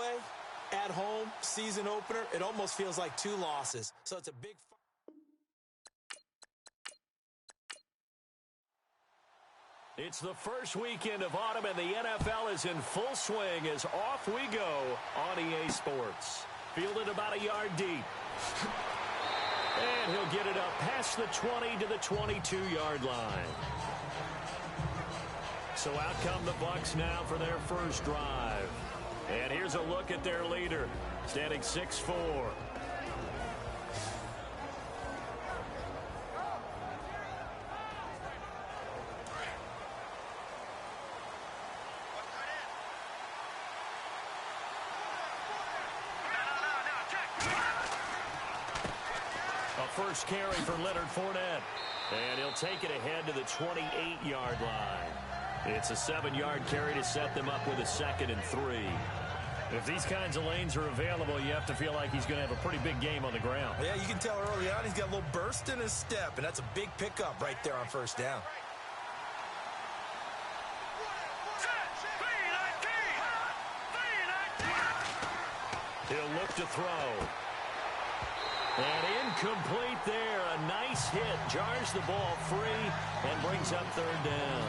way, at home, season opener, it almost feels like 2 losses. So it's a big... It's the first weekend of autumn, and the NFL is in full swing as off we go on EA Sports. Fielded about a yard deep. And he'll get it up past the 20 to the 22-yard line. So out come the Bucs now for their first drive. And here's a look at their leader, standing 6'4". First carry for Leonard Fournette. And he'll take it ahead to the 28-yard line. It's a 7-yard carry to set them up with a 2nd and 3. If these kinds of lanes are available, you have to feel like he's going to have a pretty big game on the ground. Yeah, you can tell early on he's got a little burst in his step, and that's a big pickup right there on first down. He'll look to throw. And incomplete there. A nice hit. Jars the ball free and brings up 3rd down.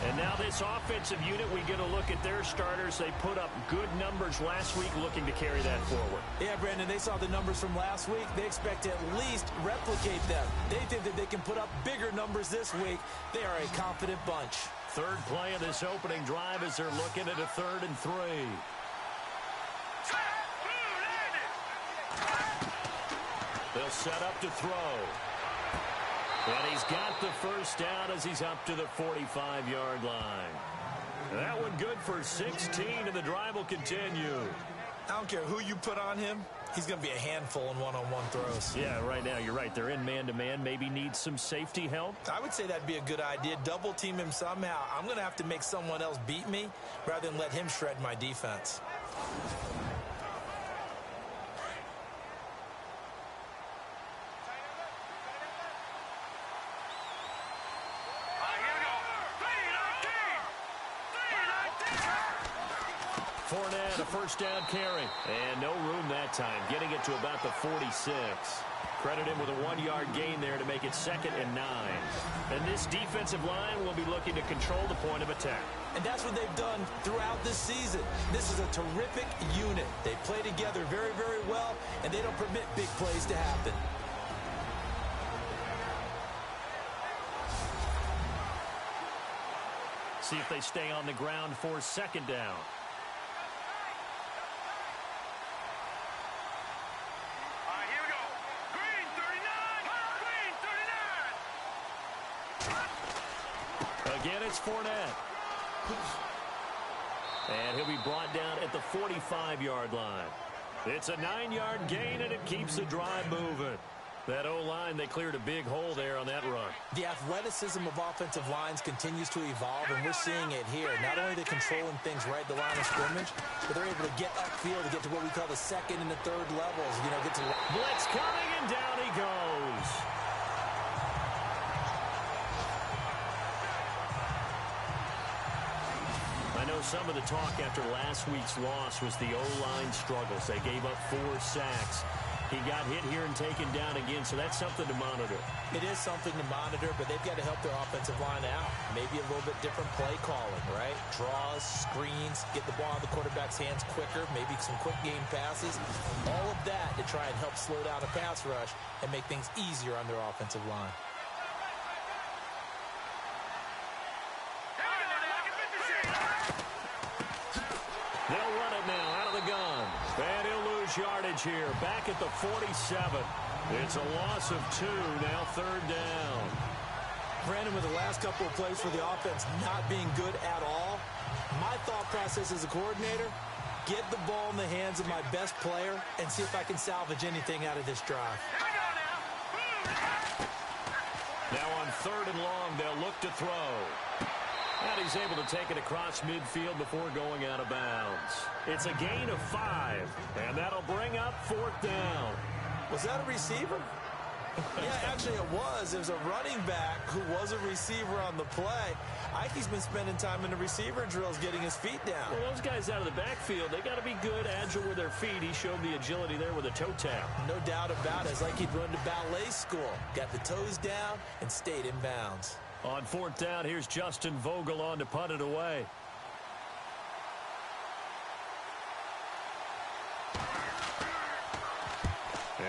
And now this offensive unit, we get a look at their starters. They put up good numbers last week, looking to carry that forward. Yeah, Brandon, they saw the numbers from last week. They expect to at least replicate them. They think that they can put up bigger numbers this week. They are a confident bunch. 3rd play of this opening drive as they're looking at a 3rd and 3. They'll set up to throw. And he's got the first down as he's up to the 45-yard line. That one good for 16, and the drive will continue. I don't care who you put on him. He's going to be a handful in one-on-one throws. Yeah, right now, you're right. They're in man-to-man. Maybe needs some safety help. I would say that'd be a good idea. Double team him somehow. I'm going to have to make someone else beat me rather than let him shred my defense. Fournette, a first down carry. And no room that time, getting it to about the 46. Credit him with a 1-yard gain there to make it 2nd and 9. And this defensive line will be looking to control the point of attack. And that's what they've done throughout this season. This is a terrific unit. They play together very, very well, and they don't permit big plays to happen. See if they stay on the ground for 2nd down. Again, it's Fournette. And he'll be brought down at the 45-yard line. It's a 9-yard gain, and it keeps the drive moving. That O-line, they cleared a big hole there on that run. The athleticism of offensive lines continues to evolve, and we're seeing it here. Not only are they controlling things right at the line of scrimmage, but they're able to get upfield to get to what we call the 2nd and the 3rd levels. You know, get to blitz coming, and down he goes. I know some of the talk after last week's loss was the O-line struggles. They gave up 4 sacks. He got hit here and taken down again, so that's something to monitor. It is something to monitor, but they've got to help their offensive line out. Maybe a little bit different play calling, right? Draws, screens, get the ball in the quarterback's hands quicker, maybe some quick game passes. All of that to try and help slow down a pass rush and make things easier on their offensive line. They'll run it now out of the gun. And he'll lose yardage here. Back at the 47. It's a loss of 2. Now 3rd down. Brandon, with the last couple of plays for the offense not being good at all, my thought process as a coordinator, get the ball in the hands of my best player and see if I can salvage anything out of this drive. Now on 3rd and long, they'll look to throw. And he's able to take it across midfield before going out of bounds. It's a gain of 5, and that'll bring up 4th down. Was that a receiver? Yeah, actually it was. It was a running back who was a receiver on the play. Ikey's been spending time in the receiver drills getting his feet down. Well, those guys out of the backfield, they got to be good, agile with their feet. He showed the agility there with a toe tap. No doubt about it. It's like he'd run to ballet school. Got the toes down and stayed in bounds. On 4th down, here's Justin Vogel on to punt it away.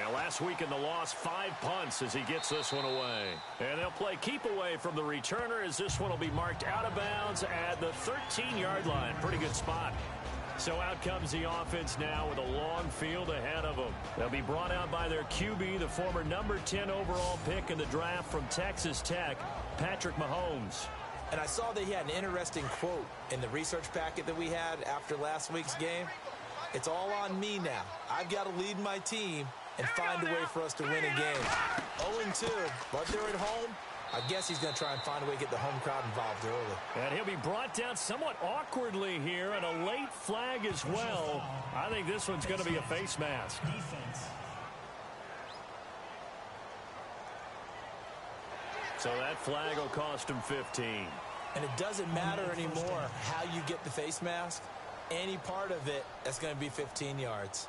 And last week in the loss, 5 punts as he gets this one away. And they'll play keep away from the returner as this one will be marked out of bounds at the 13-yard line. Pretty good spot. So out comes the offense now with a long field ahead of them. They'll be brought out by their QB, the former number 10 overall pick in the draft from Texas Tech, Patrick Mahomes. And I saw that he had an interesting quote in the research packet that we had after last week's game. It's all on me now. I've got to lead my team and find a way for us to win a game. 0-2, but they're at home. I guess he's going to try and find a way to get the home crowd involved early. And he'll be brought down somewhat awkwardly here, and a late flag as well. I think this one's going to be a face mask. So that flag will cost him 15. And it doesn't matter anymore how you get the face mask. Any part of it, that's going to be 15 yards.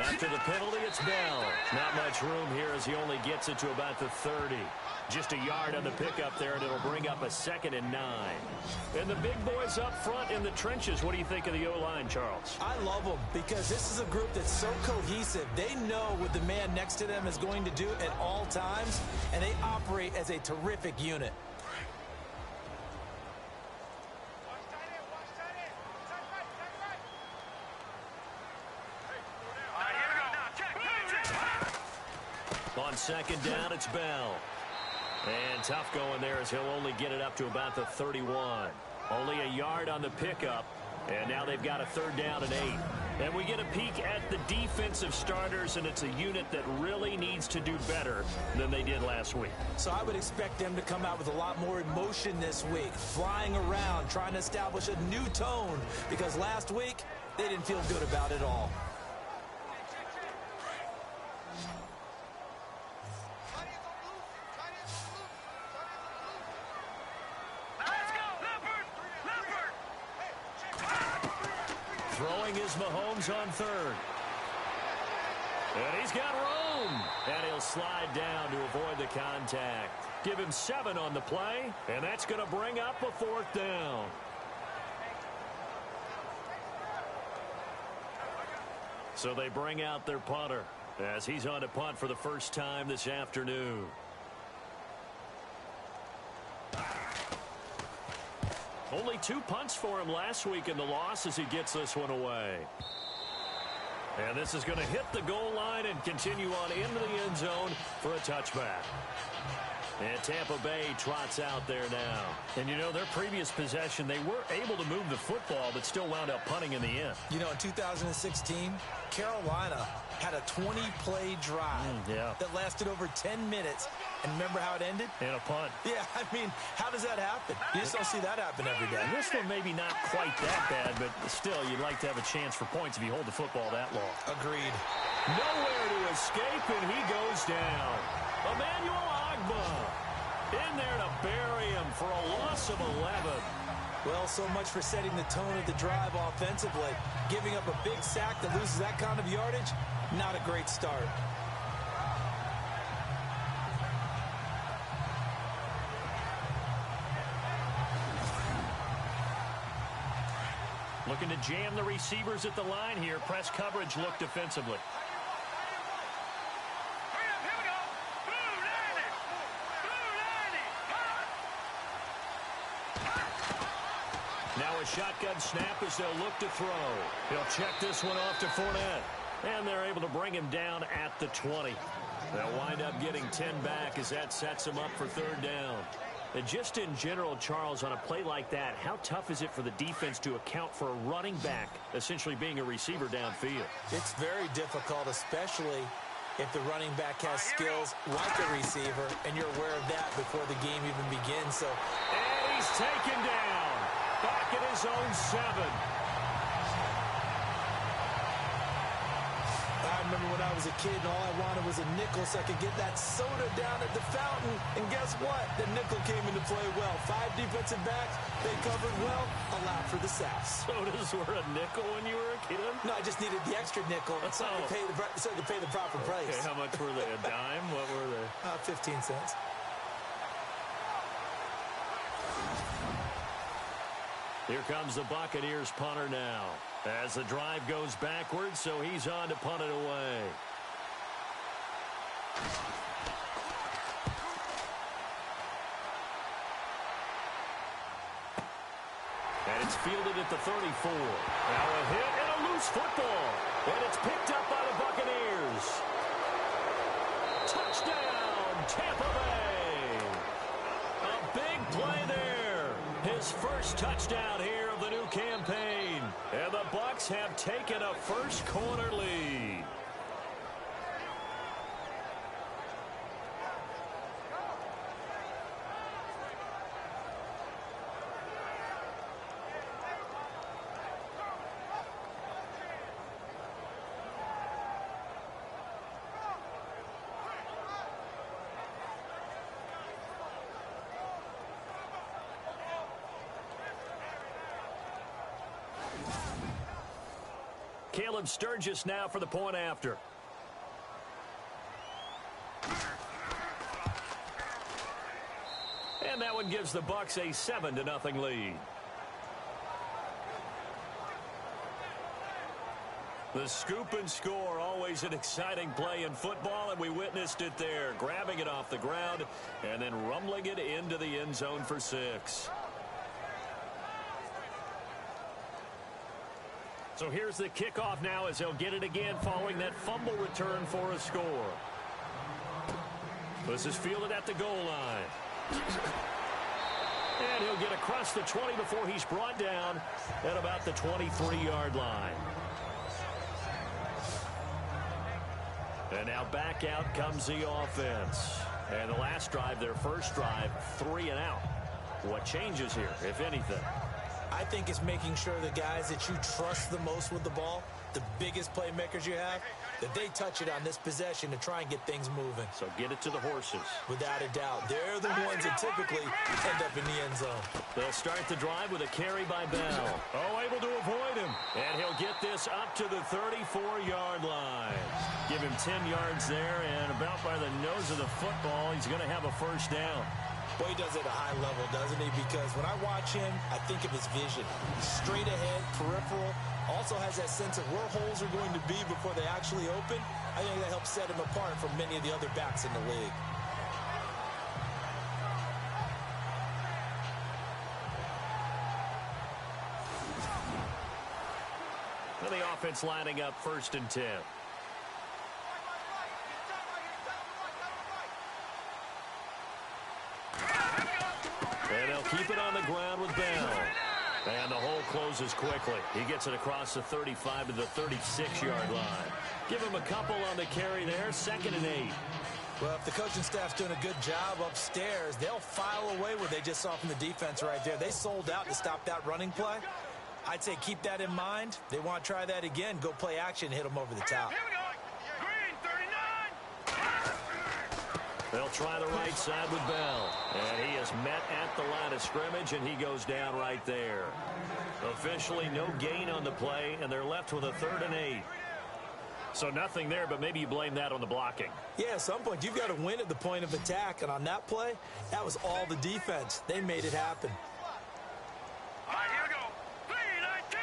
After the penalty, it's Bell. Not much room here as he only gets it to about the 30. Just a yard on the pickup there, and it'll bring up a 2nd and 9. And the big boys up front in the trenches. What do you think of the O-line, Charles? I love them because this is a group that's so cohesive. They know what the man next to them is going to do at all times, and they operate as a terrific unit. On 2nd down, it's Bell. And tough going there as he'll only get it up to about the 31. Only a yard on the pickup. And now they've got a 3rd down and 8. And we get a peek at the defensive starters, and it's a unit that really needs to do better than they did last week. So I would expect them to come out with a lot more emotion this week, flying around, trying to establish a new tone, because last week they didn't feel good about it all. Throwing is Mahomes on 3rd. And he's got room. And he'll slide down to avoid the contact. Give him 7 on the play. And that's going to bring up a 4th down. So they bring out their punter as he's on to punt for the first time this afternoon. Only 2 punts for him last week in the loss as he gets this one away. And this is going to hit the goal line and continue on into the end zone for a touchback. And Tampa Bay trots out there now. And, you know, their previous possession, they were able to move the football, but still wound up punting in the end. You know, in 2016, Carolina had a 20-play drive that lasted over 10 minutes. And remember how it ended? And a punt. Yeah, I mean, how does that happen? You just don't see that happen every day. This one maybe not quite that bad, but still, you'd like to have a chance for points if you hold the football that long. Agreed. Nowhere to escape, and he goes down. Emmanuel Ogbah in there to bury him for a loss of 11. Well, so much for setting the tone of the drive offensively. Giving up a big sack that loses that kind of yardage, not a great start. Looking to jam the receivers at the line here. Press coverage look defensively. Now a shotgun snap as they'll look to throw. He'll check this one off to Fournette. And they're able to bring him down at the 20. They'll wind up getting 10 back as that sets him up for 3rd down. And just in general, Charles, on a play like that, how tough is it for the defense to account for a running back essentially being a receiver downfield? It's very difficult, especially if the running back has skills like a receiver, and you're aware of that before the game even begins. So, and he's taken down back at his own 7. I remember when I was a kid and all I wanted was a nickel so I could get that soda down at the fountain. And guess what? The nickel came into play well. 5 defensive backs, they covered well. Allowed for the sacks. Sodas were a nickel when you were a kid? No, I just needed the extra nickel so I could pay the proper price. Okay, how much were they? A dime? What were they? 15 cents. Here comes the Buccaneers punter now. As the drive goes backwards, so he's on to punt it away. And it's fielded at the 34. Now a hit and a loose football. And it's picked up by the Buccaneers. Touchdown, Tampa Bay. A big play there. His first touchdown here of the new campaign. And the Bucs have taken a first quarter lead. Caleb Sturgis now for the point after. And that one gives the Bucs a 7-0 lead. The scoop and score, always an exciting play in football, and we witnessed it there, grabbing it off the ground and then rumbling it into the end zone for 6. So here's the kickoff now as they'll get it again following that fumble return for a score. This is fielded at the goal line. And he'll get across the 20 before he's brought down at about the 23-yard line. And now back out comes the offense. And the last drive, their first drive, 3 and out. What changes here, if anything? I think it's making sure the guys that you trust the most with the ball, the biggest playmakers you have, that they touch it on this possession to try and get things moving. So get it to the horses. Without a doubt. They're the ones that typically end up in the end zone. They'll start the drive with a carry by Bell. Oh, able to avoid him. And he'll get this up to the 34-yard line. Give him 10 yards there, and about by the nose of the football, he's going to have a first down. Well, he does it at a high level, doesn't he? Because when I watch him, I think of his vision. He's straight ahead, peripheral, also has that sense of where holes are going to be before they actually open. I think that helps set him apart from many of the other backs in the league. And the offense lining up 1st and 10. And they'll keep it on the ground with Bell. And the hole closes quickly. He gets it across the 35 to the 36-yard line. Give him a couple on the carry there. 2nd and 8. Well, if the coaching staff's doing a good job upstairs, they'll file away what they just saw from the defense right there. They sold out to stop that running play. I'd say keep that in mind. They want to try that again. Go play action, hit them over the top. Here we go. Green, 39. They'll try the right side with Bell. And he is met at the line of scrimmage, and he goes down right there. Officially no gain on the play, and they're left with a 3rd and 8. So nothing there, but maybe you blame that on the blocking. Yeah, at some point, you've got to win at the point of attack. And on that play, that was all the defense. They made it happen. All right, here we go. 3-19.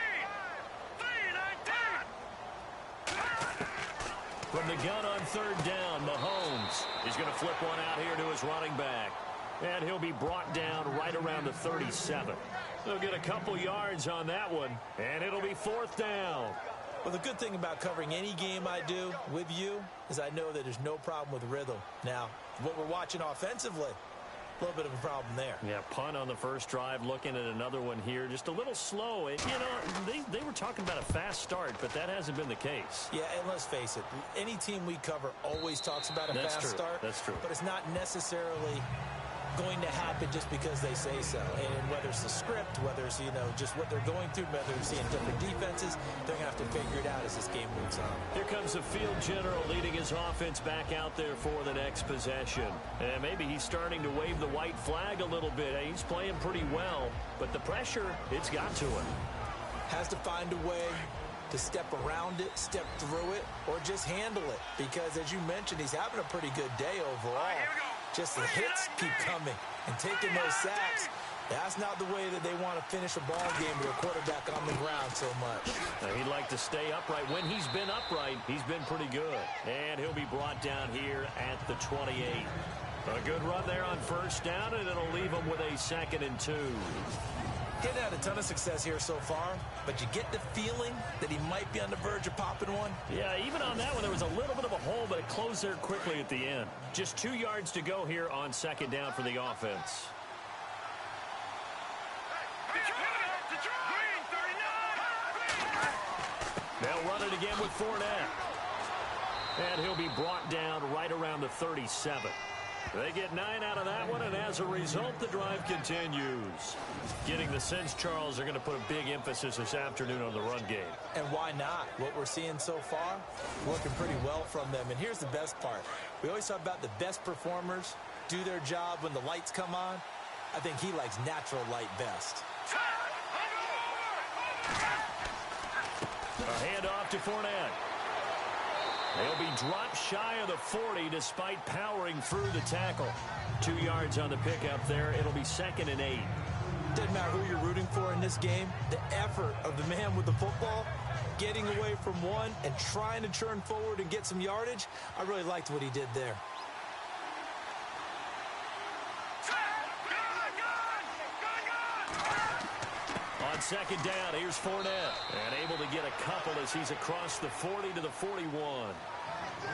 From the gun on 3rd down, Mahomes is going to flip one out here to his running back. And he'll be brought down right around the 37. They'll get a couple yards on that one, and it'll be 4th down. Well, the good thing about covering any game I do with you is I know that there's no problem with rhythm. Now, what we're watching offensively, A little bit of a problem there. Yeah, punt on the first drive, looking at another one here. Just a little slow. And, you know, they were talking about a fast start, but that hasn't been the case. Yeah, and let's face it, any team we cover always talks about a fast start. That's true. But it's not necessarily going to happen just because they say so. And whether it's the script, whether it's, you know, just what they're going through, whether they're seeing different defenses, they're going to have to figure it out as this game moves on. Here comes the field general leading his offense back out there for the next possession. And maybe he's starting to wave the white flag a little bit. He's playing pretty well, but the pressure, it's got to him. Has to find a way to step around it, step through it, or just handle it. Because, as you mentioned, he's having a pretty good day overall. Just the hits keep coming and taking those sacks. That's not the way that they want to finish a ball game with a quarterback on the ground so much. Now, he'd like to stay upright. When he's been upright, he's been pretty good. And he'll be brought down here at the 28. A good run there on first down, and it'll leave him with a 2nd and 2. He's had a ton of success here so far, but you get the feeling that he might be on the verge of popping one. Yeah, even on that one, there was a little bit of a hole, but it closed there quickly at the end. Just 2 yards to go here on 2nd down for the offense. They'll run it again with Fournette. And he'll be brought down right around the 37. They get 9 out of that one, and as a result, the drive continues. Getting the sense, Charles, they're going to put a big emphasis this afternoon on the run game. And why not? What we're seeing so far, working pretty well from them. And here's the best part. We always talk about the best performers do their job when the lights come on. I think he likes natural light best. A handoff to Fournette. They'll be dropped shy of the 40 despite powering through the tackle. 2 yards on the pickup there. It'll be 2nd and 8. Doesn't matter who you're rooting for in this game. The effort of the man with the football, getting away from one and trying to turn forward and get some yardage, I really liked what he did there. On 2nd down, here's Fournette. And able to get a couple as he's across the 40 to the 41.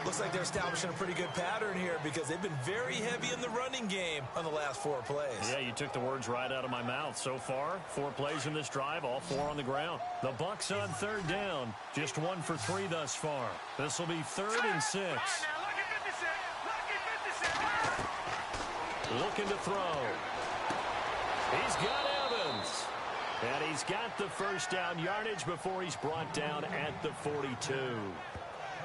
Looks like they're establishing a pretty good pattern here because they've been very heavy in the running game on the last 4 plays. Yeah, you took the words right out of my mouth. So far, 4 plays in this drive, all 4 on the ground. The Bucs on 3rd down, just 1 for 3 thus far. This will be 3rd and 6. Looking to throw. He's got Evans. And he's got the first down yardage before he's brought down at the 42.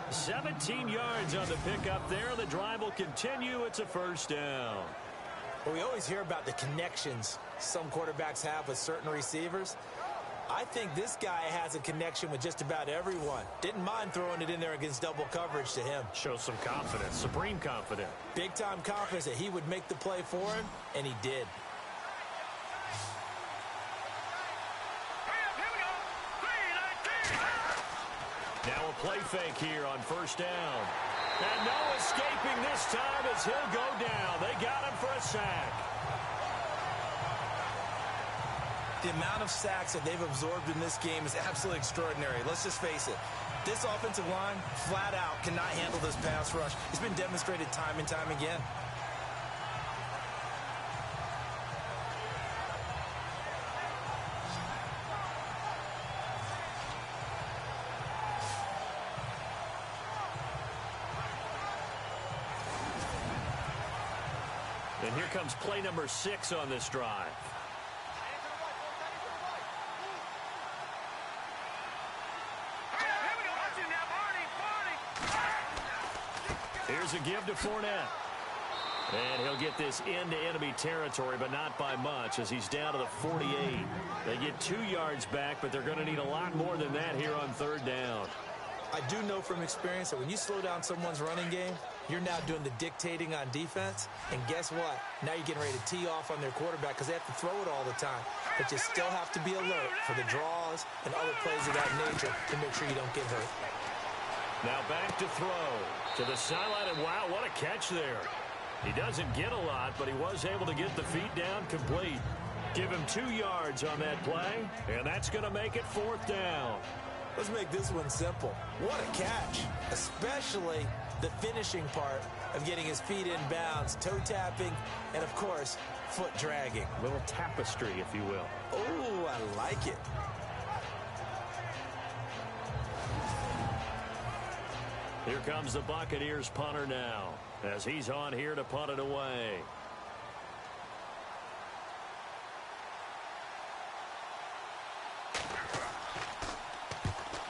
17 yards on the pickup there. The drive will continue. It's a 1st down. Well, we always hear about the connections some quarterbacks have with certain receivers. I think this guy has a connection with just about everyone. Didn't mind throwing it in there against double coverage to him. Shows some confidence, supreme confidence. Big-time confidence that he would make the play for him, and he did. Now a play fake here on 1st down. And no escaping this time as he'll go down. They got him for a sack. The amount of sacks that they've absorbed in this game is absolutely extraordinary. Let's just face it. This offensive line, flat out, cannot handle this pass rush. It's been demonstrated time and time again. And here comes play number 6 on this drive. Here's a give to Fournette. And he'll get this into enemy territory, but not by much as he's down to the 48. They get 2 yards back, but they're going to need a lot more than that here on 3rd down. I do know from experience that when you slow down someone's running game, you're now doing the dictating on defense. And guess what? Now you're getting ready to tee off on their quarterback because they have to throw it all the time. But you still have to be alert for the draws and other plays of that nature to make sure you don't get hurt. Now back to throw to the sideline, and wow, what a catch there. He doesn't get a lot, but he was able to get the feet down complete. Give him 2 yards on that play, and that's going to make it 4th down. Let's make this one simple. What a catch, especially the finishing part of getting his feet in bounds, toe tapping, and of course, foot dragging. A little tapestry, if you will. Oh, I like it. Here comes the Buccaneers punter now, as he's on here to punt it away.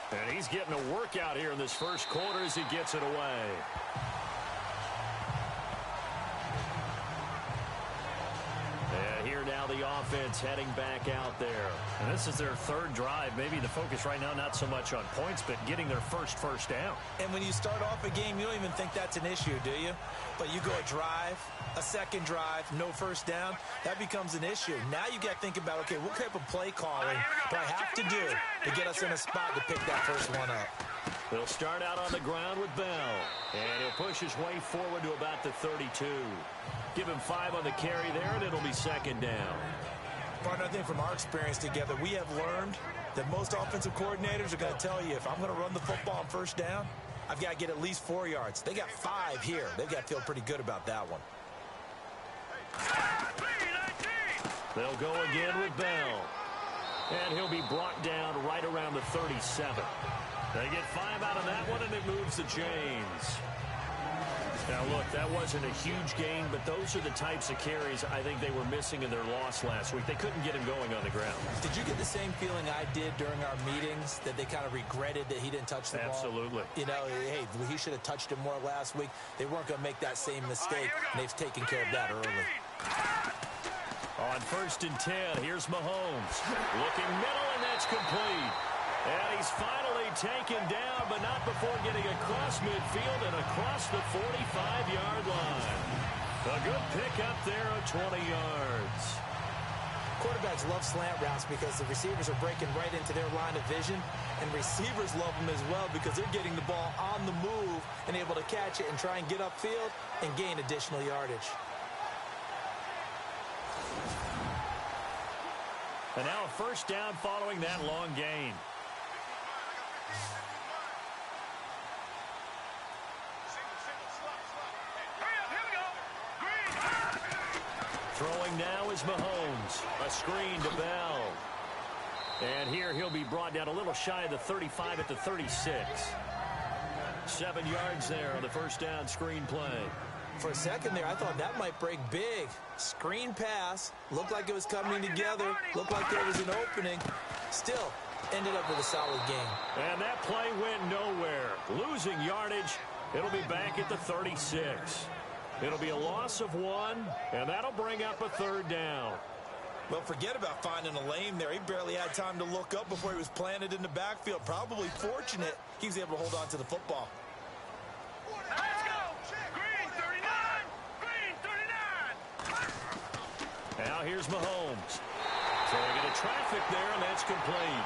And he's getting a workout here in this first quarter as he gets it away. And here now the offense heading back out there. And this is their third drive. Maybe the focus right now not so much on points, but getting their first down. And when you start off a game, you don't even think that's an issue, do you? But you go a drive, a second drive, no first down, that becomes an issue. Now you got to think about, okay, what type of play calling do I have to do to get us in a spot to pick that first one up? They'll start out on the ground with Bell. And he'll push his way forward to about the 32. Give him 5 on the carry there, and it'll be second down. Partner, I think from our experience together, we have learned that most offensive coordinators are going to tell you, if I'm going to run the football on first down, I've got to get at least 4 yards. They got 5 here. They've got to feel pretty good about that one. They'll go again with Bell. And he'll be brought down right around the 37. They get 5 out of that one, and it moves the chains. Now, look, that wasn't a huge gain, but those are the types of carries I think they were missing in their loss last week. They couldn't get him going on the ground. Did you get the same feeling I did during our meetings, that they kind of regretted that he didn't touch the ball? Absolutely. You know, hey, he should have touched it more last week. They weren't going to make that same mistake, and they've taken care of that early. On 1st and 10, here's Mahomes. Looking middle, and that's complete. And he's finally taken down, but not before getting across midfield and across the 45-yard line. A good pickup there of 20 yards. Quarterbacks love slant routes because the receivers are breaking right into their line of vision, and receivers love them as well because they're getting the ball on the move and able to catch it and try and get upfield and gain additional yardage. And now a first down following that long gain. Throwing now is Mahomes. A screen to Bell. And here he'll be brought down a little shy of the 35 at the 36. 7 yards there on the first down screen play. For a second there, I thought that might break big. Screen pass. Looked like it was coming together. Looked like there was an opening. Still, ended up with a solid game. And that play went nowhere. Losing yardage. It'll be back at the 36. It'll be a loss of 1, and that'll bring up a third down. Well, forget about finding a lane there. He barely had time to look up before he was planted in the backfield. Probably fortunate he was able to hold on to the football. Let's go! Green 39! Green 39! Now here's Mahomes. Throwing into traffic there, and that's complete.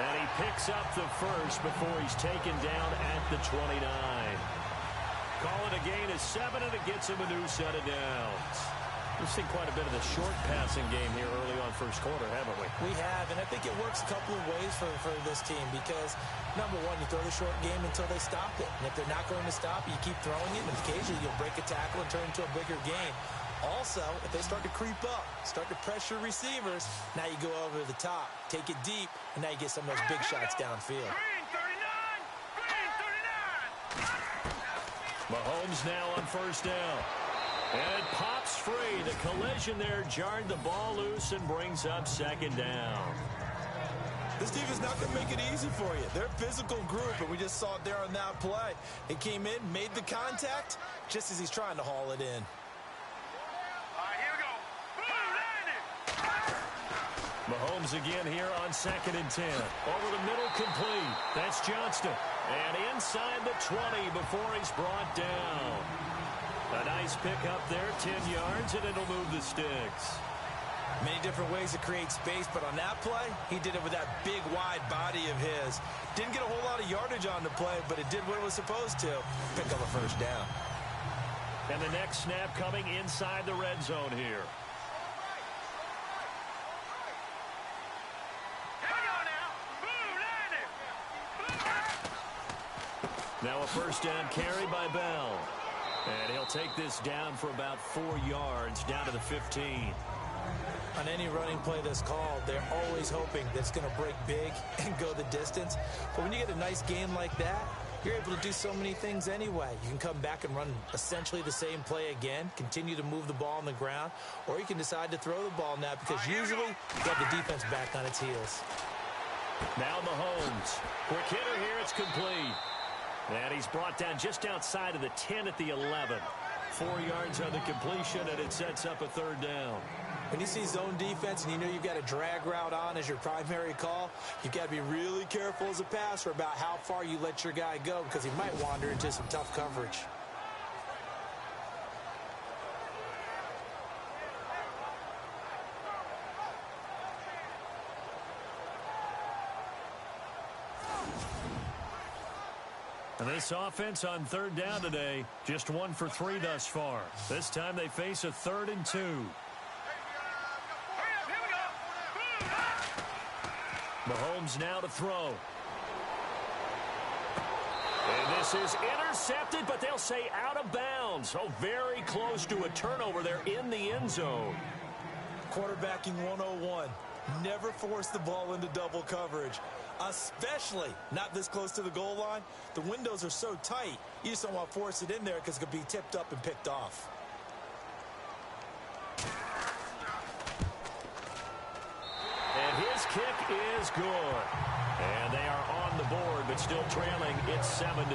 And he picks up the first before he's taken down at the 29. Call it a gain of 7, and it gets him a new set of downs. We've seen quite a bit of the short passing game here early on first quarter, haven't we? We have, and I think it works a couple of ways for this team because, number one, you throw the short game until they stop it. And if they're not going to stop it, you keep throwing it, and occasionally you'll break a tackle and turn it into a bigger gain. Also, if they start to creep up, start to pressure receivers, now you go over the top, take it deep, and now you get some of those big shots downfield. Green 39! Green 39! Mahomes now on first down. And it pops free. The collision there jarred the ball loose and brings up second down. This team is not going to make it easy for you. They're a physical group, and we just saw it there on that play. He came in, made the contact, just as he's trying to haul it in. All right, here we go. Boom, landed! Mahomes again here on 2nd and 10. Over the middle, complete. That's Johnston. And inside the 20 before he's brought down. A nice pickup there, 10 yards, and it'll move the sticks. Many different ways to create space, but on that play, he did it with that big, wide body of his. Didn't get a whole lot of yardage on the play, but it did what it was supposed to. Pick up a first down. And the next snap coming inside the red zone here. Now a first down carry by Bell. And he'll take this down for about 4 yards, down to the 15. On any running play that's called, they're always hoping that it's going to break big and go the distance. But when you get a nice game like that, you're able to do so many things anyway. You can come back and run essentially the same play again, continue to move the ball on the ground, or you can decide to throw the ball now because usually you have the defense back on its heels. Now Mahomes. Quick hitter here, it's complete. And he's brought down just outside of the 10 at the 11. 4 yards on the completion, and it sets up a third down. When you see zone defense and you know you've got a drag route on as your primary call, you've got to be really careful as a passer about how far you let your guy go because he might wander into some tough coverage. And this offense on third down today, just 1 for 3 thus far. This time they face a 3rd and 2. Mahomes now to throw. And this is intercepted, but they'll say out of bounds. Oh, very close to a turnover there in the end zone. Quarterbacking 101. Never force the ball into double coverage, especially not this close to the goal line. The windows are so tight, you just don't want to force it in there because it could be tipped up and picked off. And his kick is good. And they are on the board, but still trailing. It's 7-3.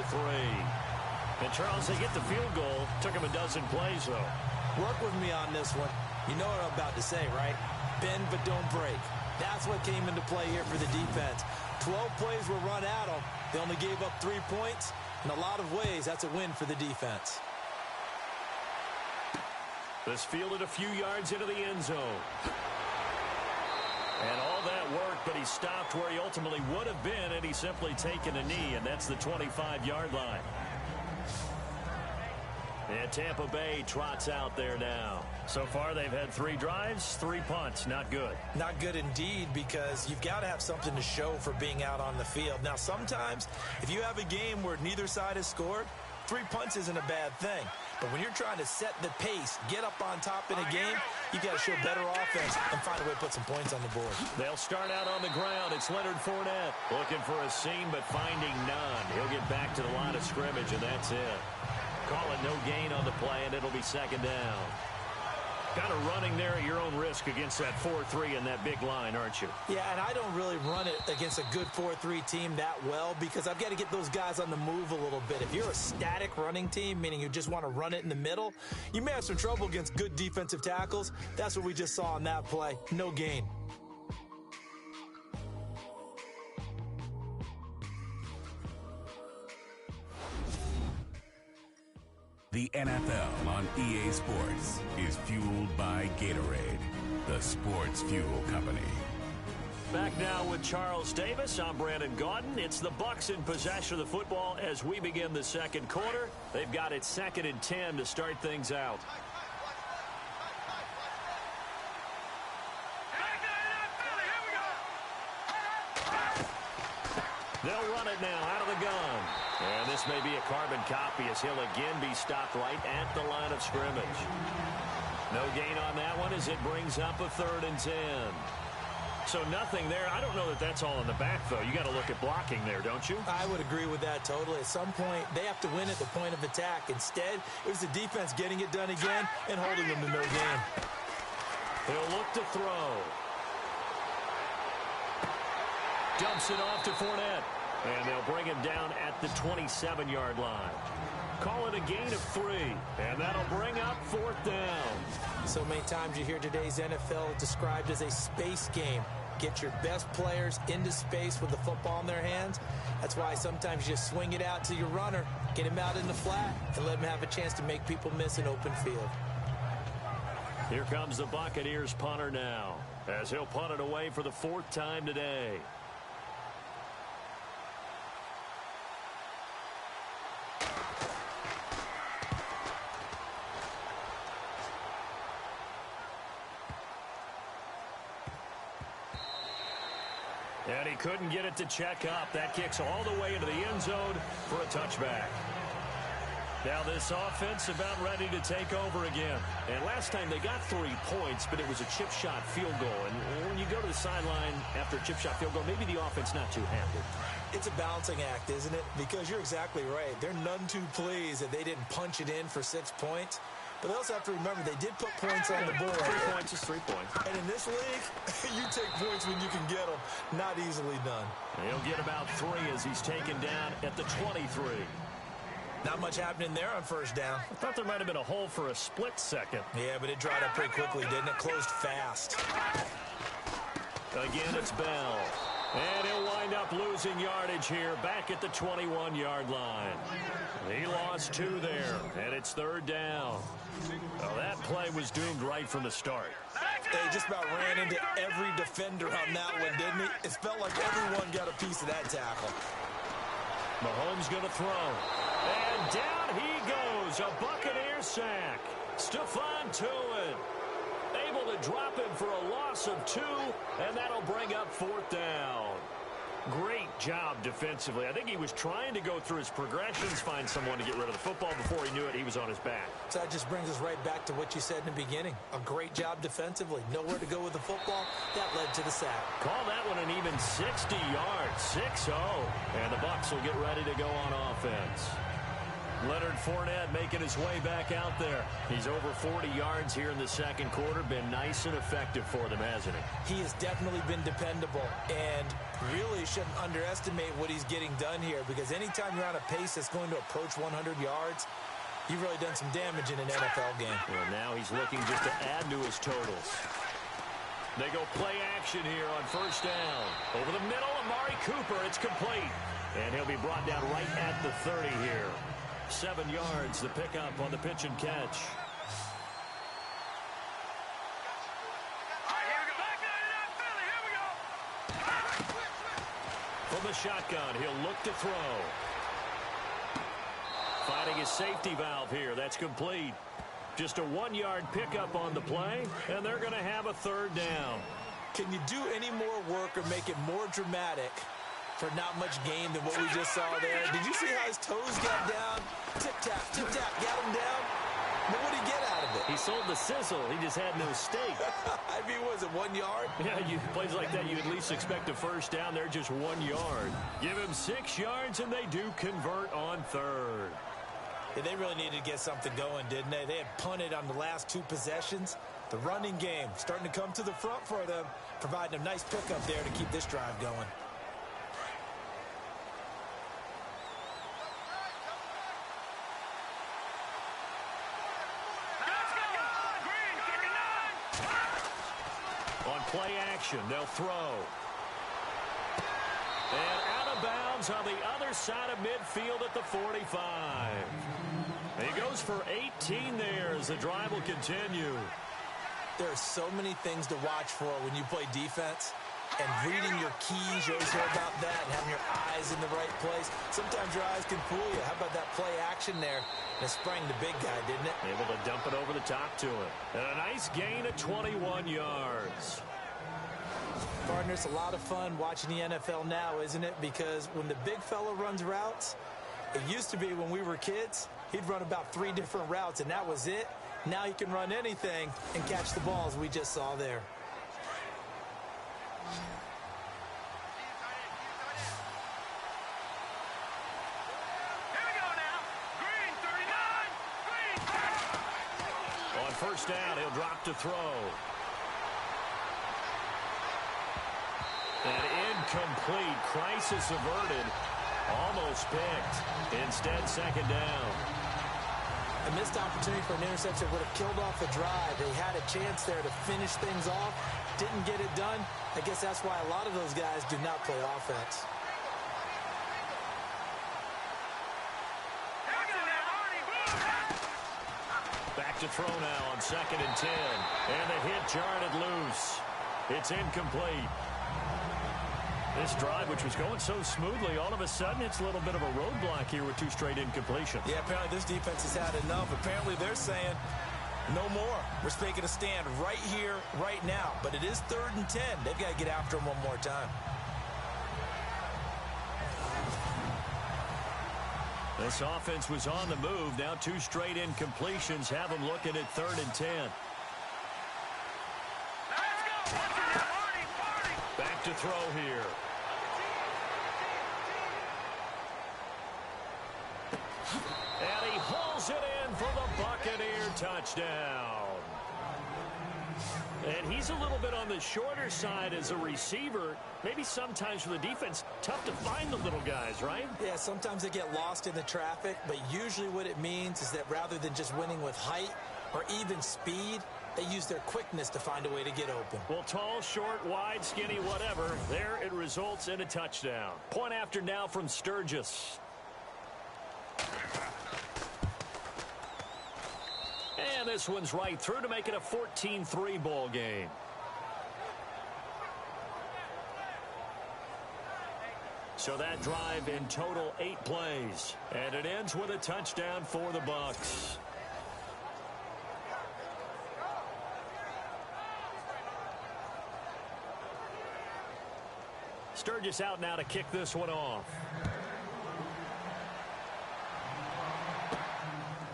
And, Charles, they get the field goal. Took them a dozen plays, though. Work with me on this one. You know what I'm about to say, right? Bend but don't break. That's what came into play here for the defense. 12 plays were run at them. They only gave up 3 points. In a lot of ways, that's a win for the defense. This fielded a few yards into the end zone. And all that worked, but he stopped where he ultimately would have been, and he's simply taken a knee, and that's the 25-yard line. And Tampa Bay trots out there now. So far, they've had 3 drives, 3 punts. Not good. Not good indeed, because you've got to have something to show for being out on the field. Now, sometimes, if you have a game where neither side has scored, 3 punts isn't a bad thing. But when you're trying to set the pace, get up on top in a game, you got to show better offense and find a way to put some points on the board. They'll start out on the ground. It's Leonard Fournette looking for a seam, but finding none. He'll get back to the line of scrimmage, and that's it. Call it no gain on the play, and it'll be second down. Kind of running there at your own risk against that 4-3 and that big line, aren't you? Yeah, and I don't really run it against a good 4-3 team that well because I've got to get those guys on the move a little bit. If you're a static running team, meaning you just want to run it in the middle, you may have some trouble against good defensive tackles. That's what we just saw on that play. No gain. The NFL on EA Sports is fueled by Gatorade, the sports fuel company. Back now with Charles Davis. I'm Brandon Gaudin. It's the Bucs in possession of the football as we begin the second quarter. They've got it 2nd and 10 to start things out. They'll run it now out of the gun. And this may be a carbon copy as he'll again be stopped right at the line of scrimmage. No gain on that one as it brings up a 3rd and 10. So nothing there. I don't know that that's all in the back, though. You got to look at blocking there, don't you? I would agree with that totally. At some point, they have to win at the point of attack. Instead, it was the defense getting it done again and holding them to no gain. He'll look to throw. Dumps it off to Fournette. And they'll bring him down at the 27-yard line. Call it a gain of 3. And that'll bring up 4th down. So many times you hear today's NFL described as a space game. Get your best players into space with the football in their hands. That's why sometimes you just swing it out to your runner, get him out in the flat, and let him have a chance to make people miss an open field. Here comes the Buccaneers punter now, as he'll punt it away for the 4th time today. And he couldn't get it to check up. That kicks all the way into the end zone for a touchback. Now this offense about ready to take over again. And last time they got 3 points, but it was a chip shot field goal. And when you go to the sideline after a chip shot field goal, maybe the offense not too happy. It's a balancing act, isn't it? Because you're exactly right. They're none too pleased that they didn't punch it in for 6 points. But they also have to remember they did put points on the board. 3 points is 3 points. And in this league, you take points when you can get them. Not easily done. And he'll get about 3 as he's taken down at the 23. Not much happening there on first down. I thought there might have been a hole for a split second. Yeah, but it dried up pretty quickly, didn't it? Closed fast. Again, it's Bell. And he'll wind up losing yardage here back at the 21-yard line. He lost 2 there, and it's 3rd down. Well, that play was doomed right from the start. They just about ran into every defender on that one, didn't he? It felt like everyone got a piece of that tackle. Mahomes going to throw. And down he goes. A Buccaneer sack. Stephon Tuitt able to drop him for a loss of 2, and that'll bring up 4th down. Great job defensively. I think he was trying to go through his progressions, find someone to get rid of the football. Before he knew it, he was on his back. So that just brings us right back to what you said in the beginning. A great job defensively. Nowhere to go with the football. That led to the sack. Call that one an even 60 yards. 6-0. And the Bucs will get ready to go on offense. Leonard Fournette making his way back out there. He's over 40 yards here in the second quarter. Been nice and effective for them, hasn't he? He has definitely been dependable, and really shouldn't underestimate what he's getting done here, because anytime you're on a pace that's going to approach 100 yards, you've really done some damage in an NFL game. Well, now he's looking just to add to his totals. They go play action here on first down. Over the middle, Amari Cooper. It's complete. And he'll be brought down right at the 30 here. 7 yards, the pickup on the pitch and catch. All right, here we go. Back 99 Philly. Here we go. From the shotgun, he'll look to throw. Finding his safety valve here. That's complete. Just a 1-yard pickup on the play, and they're going to have a 3rd down. Can you do any more work or make it more dramatic for not much gain than what we just saw there? Did you see how his toes got down? Tip-tap, got him down. But what did he get out of it? He sold the sizzle. He just had no steak. I mean, was it 1 yard? Yeah, plays like that, you at least expect a first down. They're just 1 yard. Give him 6 yards, and they do convert on 3rd. Yeah, they really needed to get something going, didn't they? They had punted on the last 2 possessions. The running game starting to come to the front for them, providing a nice pickup there to keep this drive going. Play action. They'll throw. And out of bounds on the other side of midfield at the 45. And he goes for 18 there as the drive will continue. There are so many things to watch for when you play defense. And reading your keys, you always hear about that, and having your eyes in the right place. Sometimes your eyes can fool you. How about that play action there? And it sprang the big guy, didn't it? Able to dump it over the top to him. And a nice gain of 21 yards. Partner, it's a lot of fun watching the NFL now, isn't it? Because when the big fella runs routes, it used to be when we were kids, he'd run about 3 different routes, and that was it. Now he can run anything and catch the balls we just saw there. Here we go now. Green 39. Green. On first down, he'll drop to throw. And incomplete. Crisis averted. Almost picked. Instead, second down. A missed opportunity for an interception would have killed off the drive. They had a chance there to finish things off. Didn't get it done. I guess that's why a lot of those guys do not play offense. Back to throw now on 2nd and 10. And the hit jarred it loose. It's incomplete. This drive, which was going so smoothly, all of a sudden it's a little bit of a roadblock here with 2 straight incompletions. Yeah, apparently this defense has had enough. Apparently they're saying no more. We're making a stand right here, right now. But it is 3rd and 10. They've got to get after him one more time. This offense was on the move. Now 2 straight incompletions have them looking at 3rd and 10. Back to throw here. And he hauls it in for the Buccaneer touchdown. And he's a little bit on the shorter side as a receiver. Maybe sometimes for the defense, tough to find the little guys, right? Yeah, sometimes they get lost in the traffic, but usually what it means is that rather than just winning with height or even speed, they use their quickness to find a way to get open. Well, tall, short, wide, skinny, whatever, there it results in a touchdown. Point after now from Sturgis. And this one's right through to make it a 14-3 ball game. So that drive in total 8 plays. And it ends with a touchdown for the Bucs. Sturgis out now to kick this one off.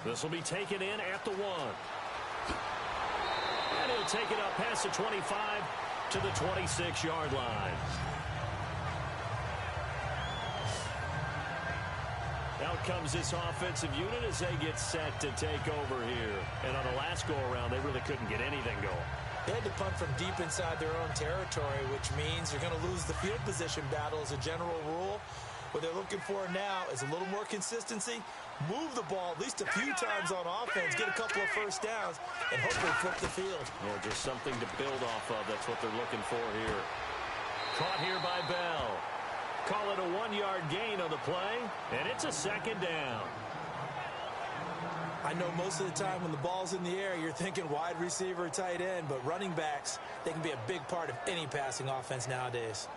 This will be taken in at the 1. And he'll take it up past the 25 to the 26-yard line. Out comes this offensive unit as they get set to take over here. And on the last go-around, they really couldn't get anything going. They had to punt from deep inside their own territory, which means you're going to lose the field position battle as a general rule. What they're looking for now is a little more consistency, move the ball at least a few times on offense, get a couple of first downs, and hopefully flip the field. Yeah, just something to build off of. That's what they're looking for here. Caught here by Bell. Call it a 1-yard gain on the play, and it's a 2nd down. I know most of the time when the ball's in the air, you're thinking wide receiver, tight end, but running backs, they can be a big part of any passing offense nowadays.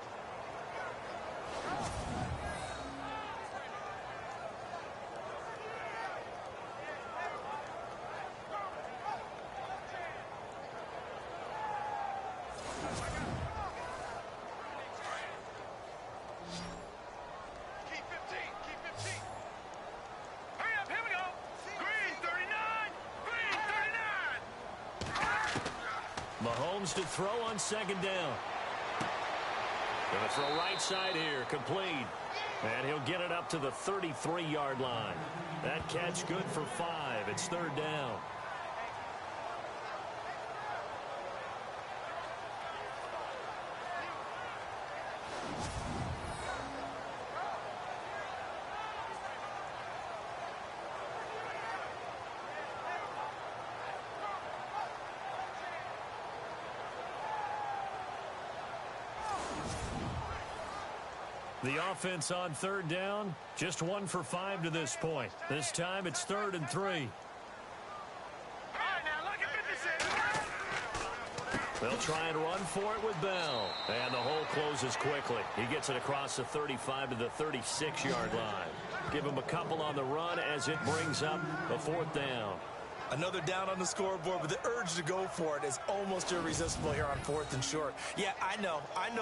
Mahomes to throw on 2nd down. Going to throw right side here, complete. And he'll get it up to the 33-yard line. That catch good for 5. It's 3rd down. The offense on 3rd down, just 1 for 5 to this point. This time it's 3rd and 3. They'll try and run for it with Bell. And the hole closes quickly. He gets it across the 35 to the 36-yard line. Give him a couple on the run as it brings up a 4th down. Another down on the scoreboard, but the urge to go for it is almost irresistible here on 4th and short. Yeah, I know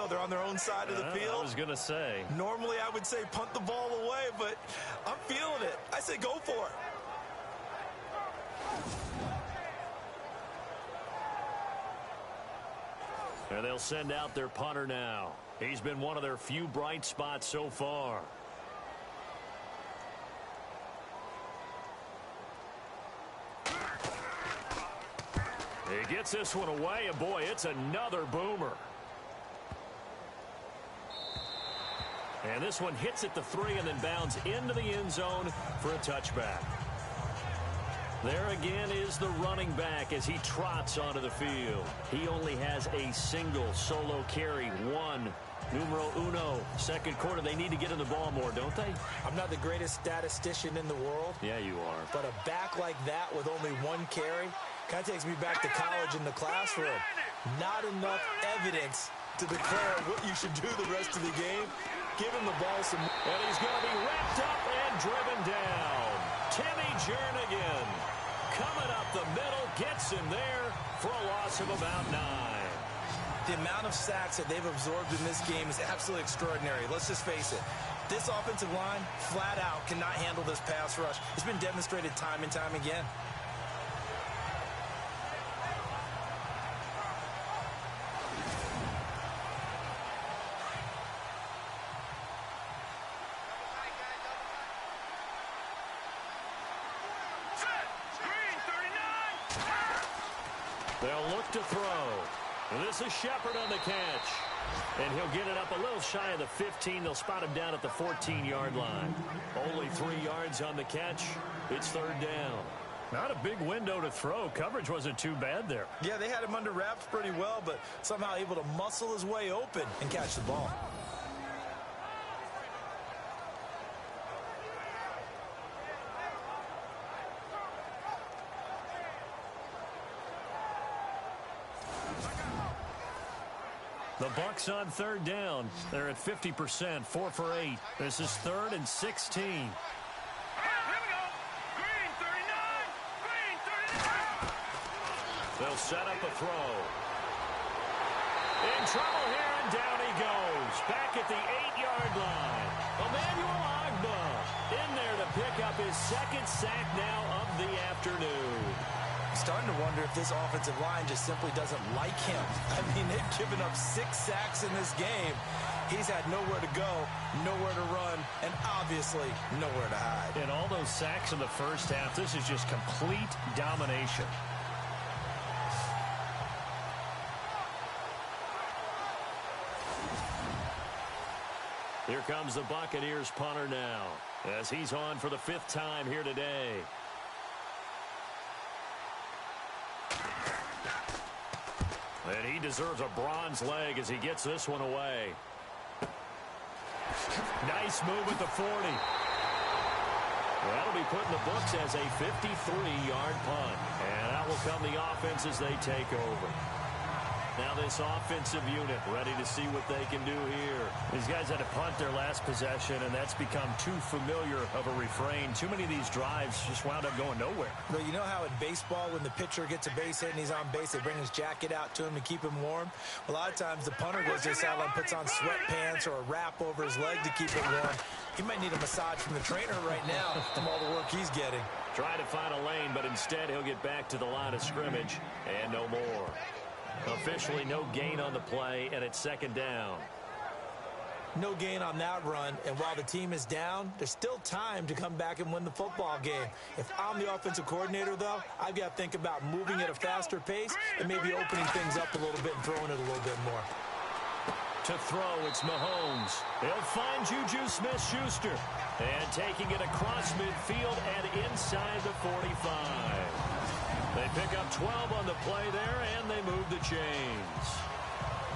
they're on their own side of the field. I was going to say. Normally I would say punt the ball away, but I'm feeling it. I say go for it. And they'll send out their punter now. He's been one of their few bright spots so far. He gets this one away, and boy, it's another boomer. And this one hits at the 3 and then bounds into the end zone for a touchback. There again is the running back as he trots onto the field. He only has a single solo carry, 1. Numero uno, 2nd quarter. They need to get in the ball more, don't they? I'm not the greatest statistician in the world. Yeah, you are. But a back like that with only 1 carry kind of takes me back to college in the classroom. Not enough evidence to declare what you should do the rest of the game. Give him the ball some. And he's going to be wrapped up and driven down. Timmy Jernigan coming up the middle, gets him there for a loss of about 9. The amount of sacks that they've absorbed in this game is absolutely extraordinary. Let's just face it. This offensive line, flat out, cannot handle this pass rush. It's been demonstrated time and time again. They'll look to throw. And this is Shepard on the catch. And he'll get it up a little shy of the 15. They'll spot him down at the 14-yard line. Only 3 yards on the catch. It's third down. Not a big window to throw. Coverage wasn't too bad there. Yeah, they had him under wraps pretty well, but somehow able to muscle his way open and catch the ball. The Bucs on third down. They're at 50%, 4 for 8. This is 3rd and 16. Here we go. Green 39. Green 39. They'll set up a throw. In trouble here, and down he goes. Back at the 8-yard line. Emmanuel Agba in there to pick up his 2nd sack now of the afternoon. Starting to wonder if this offensive line just simply doesn't like him. I mean, they've given up 6 sacks in this game. He's had nowhere to go, nowhere to run, and obviously nowhere to hide. And all those sacks in the first half, this is just complete domination. Here comes the Buccaneers punter now, as he's on for the 5th time here today. And he deserves a bronze leg as he gets this one away. Nice move at the 40. That'll be put in the books as a 53-yard punt. And that will come the offense as they take over. Now this offensive unit ready to see what they can do here. These guys had to punt their last possession, and that's become too familiar of a refrain. Too many of these drives just wound up going nowhere. But you know how in baseball, when the pitcher gets a base hit and he's on base, they bring his jacket out to him to keep him warm? A lot of times the punter goes to the sideline, puts on sweatpants or a wrap over his leg to keep it warm. He might need a massage from the trainer right now from all the work he's getting. Trying to find a lane, but instead he'll get back to the line of scrimmage and no more. Officially no gain on the play, and it's 2nd down. No gain on that run, and while the team is down, there's still time to come back and win the football game. If I'm the offensive coordinator, though, I've got to think about moving at a faster pace and maybe opening things up a little bit and throwing it a little bit more. To throw, it's Mahomes. He'll find Juju Smith-Schuster. And taking it across midfield and inside the 45. They pick up 12 on the play there, and they move the chains.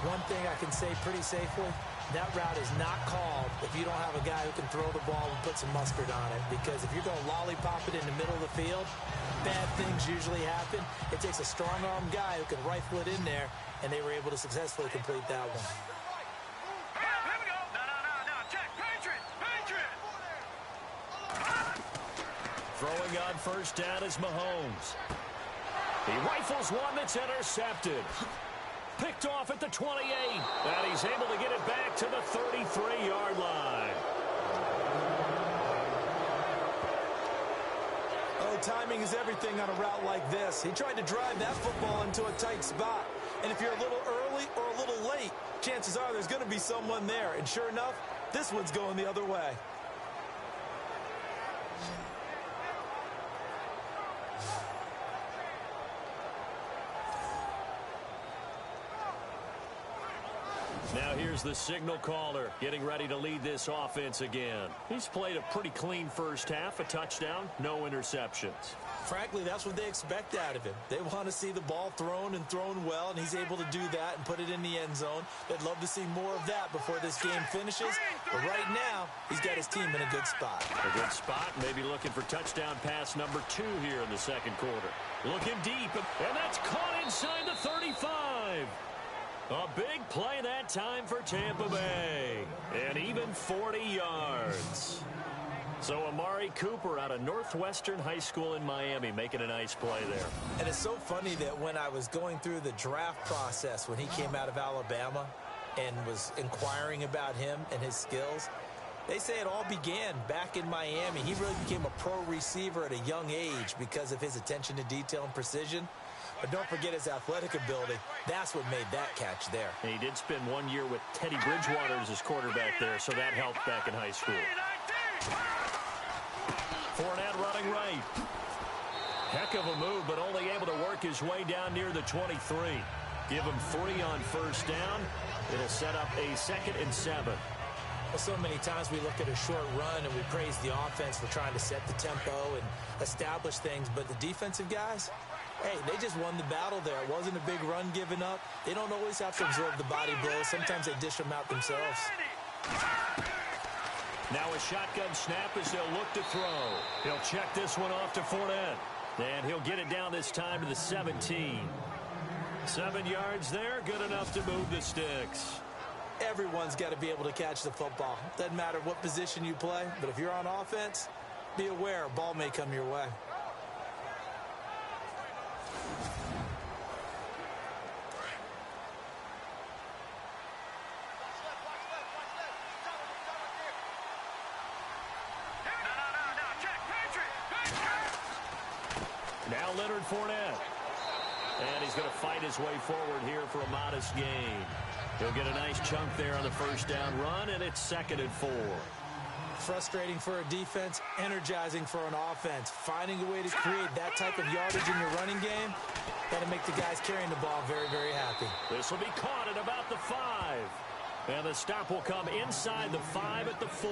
One thing I can say pretty safely, that route is not called if you don't have a guy who can throw the ball and put some mustard on it. Because if you're going to lollipop it in the middle of the field, bad things usually happen. It takes a strong-armed guy who can rifle it in there, and they were able to successfully complete that one. Here we go. No. Check. Patriot. Throwing on first down is Mahomes. He rifles one that's intercepted. Picked off at the 28. And he's able to get it back to the 33-yard line. Oh, timing is everything on a route like this. He tried to drive that football into a tight spot. And if you're a little early or a little late, chances are there's going to be someone there. And sure enough, this one's going the other way. Now here's the signal caller getting ready to lead this offense again. He's played a pretty clean first half, a touchdown, no interceptions. Frankly, that's what they expect out of him. They want to see the ball thrown and thrown well, and he's able to do that and put it in the end zone. They'd love to see more of that before this game finishes. But right now, he's got his team in a good spot. A good spot, maybe looking for touchdown pass number 2 here in the second quarter. Looking deep, and that's caught inside the 35. A big play that time for Tampa Bay. And even 40 yards. So Amari Cooper out of Northwestern High School in Miami making a nice play there. And it's so funny that when I was going through the draft process when he came out of Alabama and was inquiring about him and his skills, They say it all began back in Miami. He really became a pro receiver at a young age because of his attention to detail and precision. But don't forget his athletic ability. That's what made that catch there. And he did spend 1 year with Teddy Bridgewater as his quarterback there, so that helped back in high school. Fournette running right. Heck of a move, but only able to work his way down near the 23. Give him 3 on first down. It'll set up a 2nd and 7. Well, so many times we look at a short run and we praise the offense for trying to set the tempo and establish things, but the defensive guys, hey, they just won the battle there. It wasn't a big run given up. They don't always have to absorb the body blows. Sometimes they dish them out themselves. Now a shotgun snap as they'll look to throw. He'll check this one off to Fournette. And he'll get it down this time to the 17. 7 yards there, good enough to move the sticks. Everyone's got to be able to catch the football. Doesn't matter what position you play, but if you're on offense, be aware a ball may come your way. Now Leonard Fournette. And he's going to fight his way forward here for a modest gain. He'll get a nice chunk there on the first down run, and it's 2nd and 4. Frustrating for a defense, energizing for an offense. Finding a way to create that type of yardage in your running game, that'll make the guys carrying the ball very, very happy. This will be caught at about the 5. And the stop will come inside the 5 at the 4.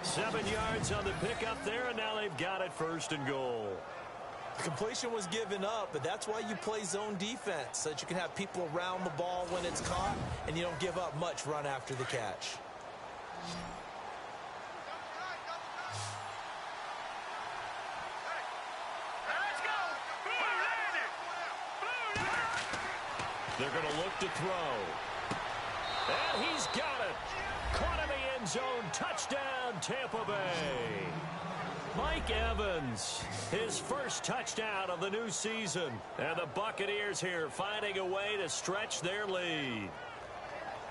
7 yards on the pickup there, and now they've got it 1st and goal. The completion was given up, but that's why you play zone defense, so that you can have people around the ball when it's caught, and you don't give up much run after the catch. They're going to look to throw. And he's got it. Caught in the end zone. Touchdown, Tampa Bay. Mike Evans, his first touchdown of the new season. And the Buccaneers here finding a way to stretch their lead.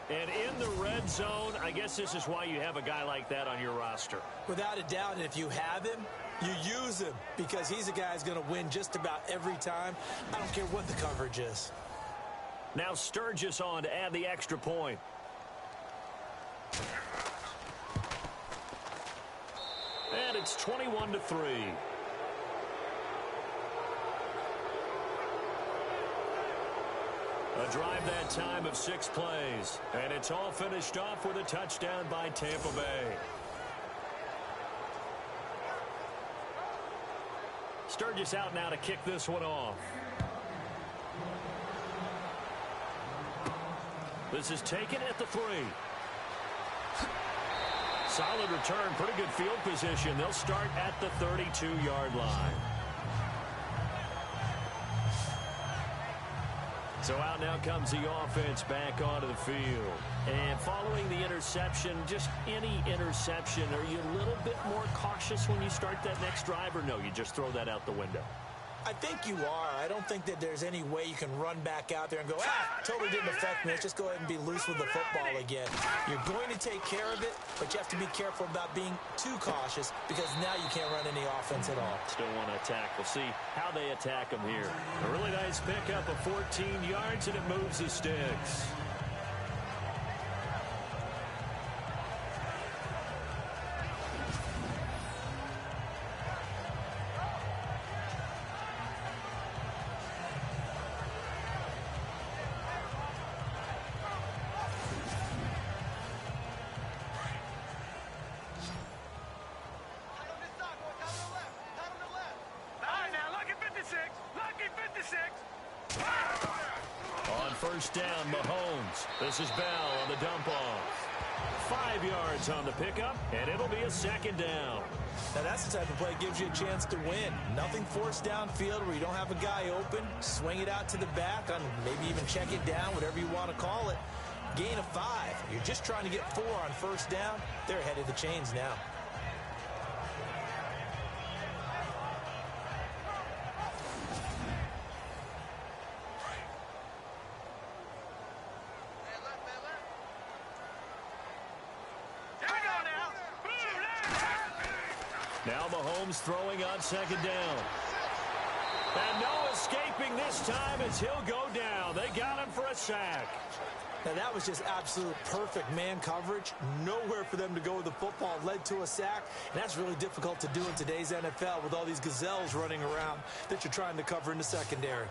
And in the red zone, I guess this is why you have a guy like that on your roster. Without a doubt, and if you have him, you use him, because he's a guy who's going to win just about every time. I don't care what the coverage is. Now Sturgis on to add the extra point. And it's 21-3. A drive that time of 6 plays. And it's all finished off with a touchdown by Tampa Bay. Sturgis out now to kick this one off. This is taken at the 3. Solid return, pretty good field position. They'll start at the 32-yard line. So out now comes the offense back onto the field. And following the interception, just any interception, are you a little bit more cautious when you start that next drive, or no, you just throw that out the window? I think you are. I don't think that there's any way you can run back out there and go, totally didn't affect me. Let's just go ahead and be loose with the football again. You're going to take care of it, but you have to be careful about being too cautious, because now you can't run any offense at all. Still want to attack. We'll see how they attack them here. A really nice pickup of 14 yards, and it moves the sticks. First down, Mahomes. This is Bell on the dump off. 5 yards on the pickup, and it'll be a 2nd down. Now that's the type of play that gives you a chance to win. Nothing forced downfield where you don't have a guy open. Swing it out to the back, on maybe even check it down, whatever you want to call it. Gain of 5. You're just trying to get 4 on first down. They're ahead of the chains now. Here we go now. Now Mahomes throwing on second down. And no escaping this time as he'll go down. They got him for a sack. Now, that was just absolute perfect man coverage. Nowhere for them to go with the football. Led to a sack. And that's really difficult to do in today's NFL with all these gazelles running around that you're trying to cover in the secondary.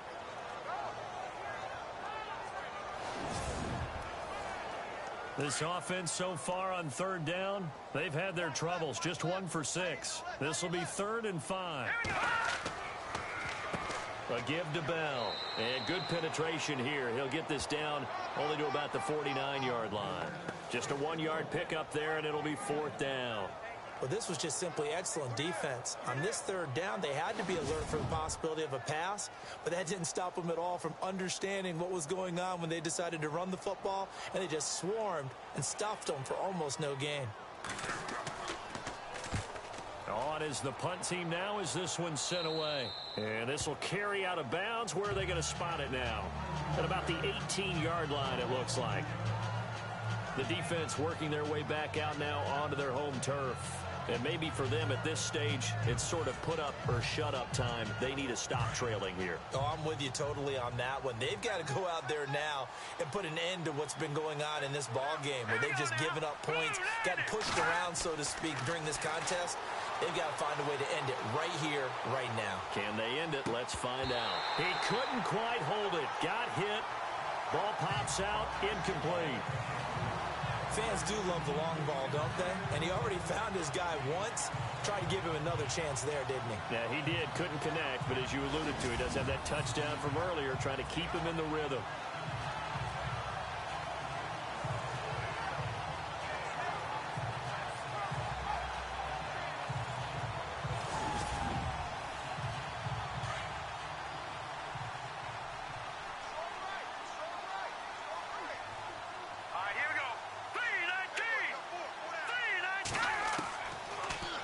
This offense so far on third down, they've had their troubles. Just 1 for 6. This will be 3rd and 5. A give to Bell. And good penetration here. He'll get this down only to about the 49-yard line. Just a 1-yard pickup there, and it'll be 4th down. Well, this was just simply excellent defense. On this 3rd down, they had to be alert for the possibility of a pass, but that didn't stop them at all from understanding what was going on when they decided to run the football, and they just swarmed and stuffed them for almost no gain. On is the punt team now as this one's sent away. And this will carry out of bounds. Where are they going to spot it now? At about the 18-yard line, it looks like. The defense working their way back out now onto their home turf. And maybe for them at this stage, it's sort of put up or shut up time. They need to stop trailing here. Oh, I'm with you totally on that one. They've got to go out there now and put an end to what's been going on in this ball game where they've just given up points, gotten pushed around, so to speak, during this contest. They've got to find a way to end it right here, right now. Can they end it? Let's find out. He couldn't quite hold it. Got hit. Ball pops out. Incomplete. Fans do love the long ball, don't they? And he already found his guy once. Tried to give him another chance there, didn't he? Yeah, he did. Couldn't connect, but as you alluded to, he does have that touchdown from earlier, trying to keep him in the rhythm.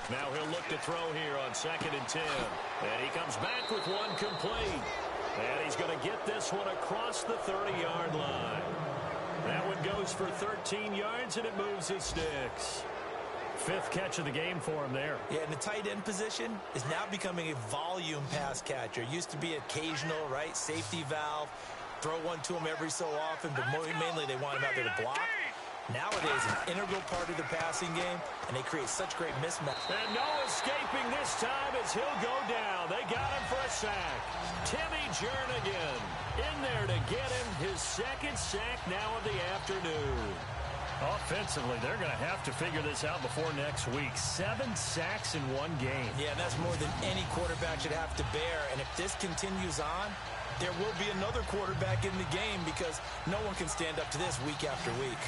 Now he'll look to throw here on 2nd and 10. And he comes back with one complete. And he's going to get this one across the 30-yard line. That one goes for 13 yards, and it moves his sticks. 5th catch of the game for him there. Yeah, and the tight end position is now becoming a volume pass catcher. Used to be occasional, right? Safety valve. Throw one to him every so often, but mainly they want him out there to block. Nowadays, an integral part of the passing game, and they create such great mismatch. And no escaping this time as he'll go down. They got him for a sack. Timmy Jernigan in there to get him his 2nd sack now of the afternoon. Offensively, they're going to have to figure this out before next week. 7 sacks in one game. Yeah, and that's more than any quarterback should have to bear. And if this continues on, there will be another quarterback in the game because no one can stand up to this week after week.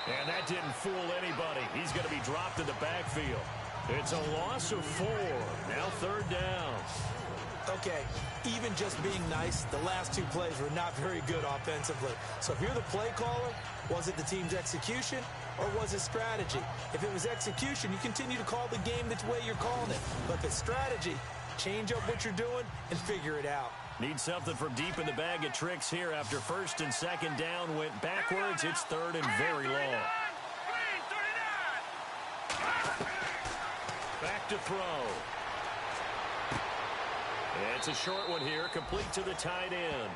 And that didn't fool anybody. He's going to be dropped in the backfield. It's a loss of 4. Now 3rd down. Okay, even just being nice, the last 2 plays were not very good offensively. So if you're the play caller, was it the team's execution or was it strategy? If it was execution, you continue to call the game the way you're calling it. But if it's strategy, change up what you're doing and figure it out. Need something from deep in the bag of tricks here after 1st and 2nd down went backwards. It's 3rd and very long. Back to throw. It's a short one here, complete to the tight end.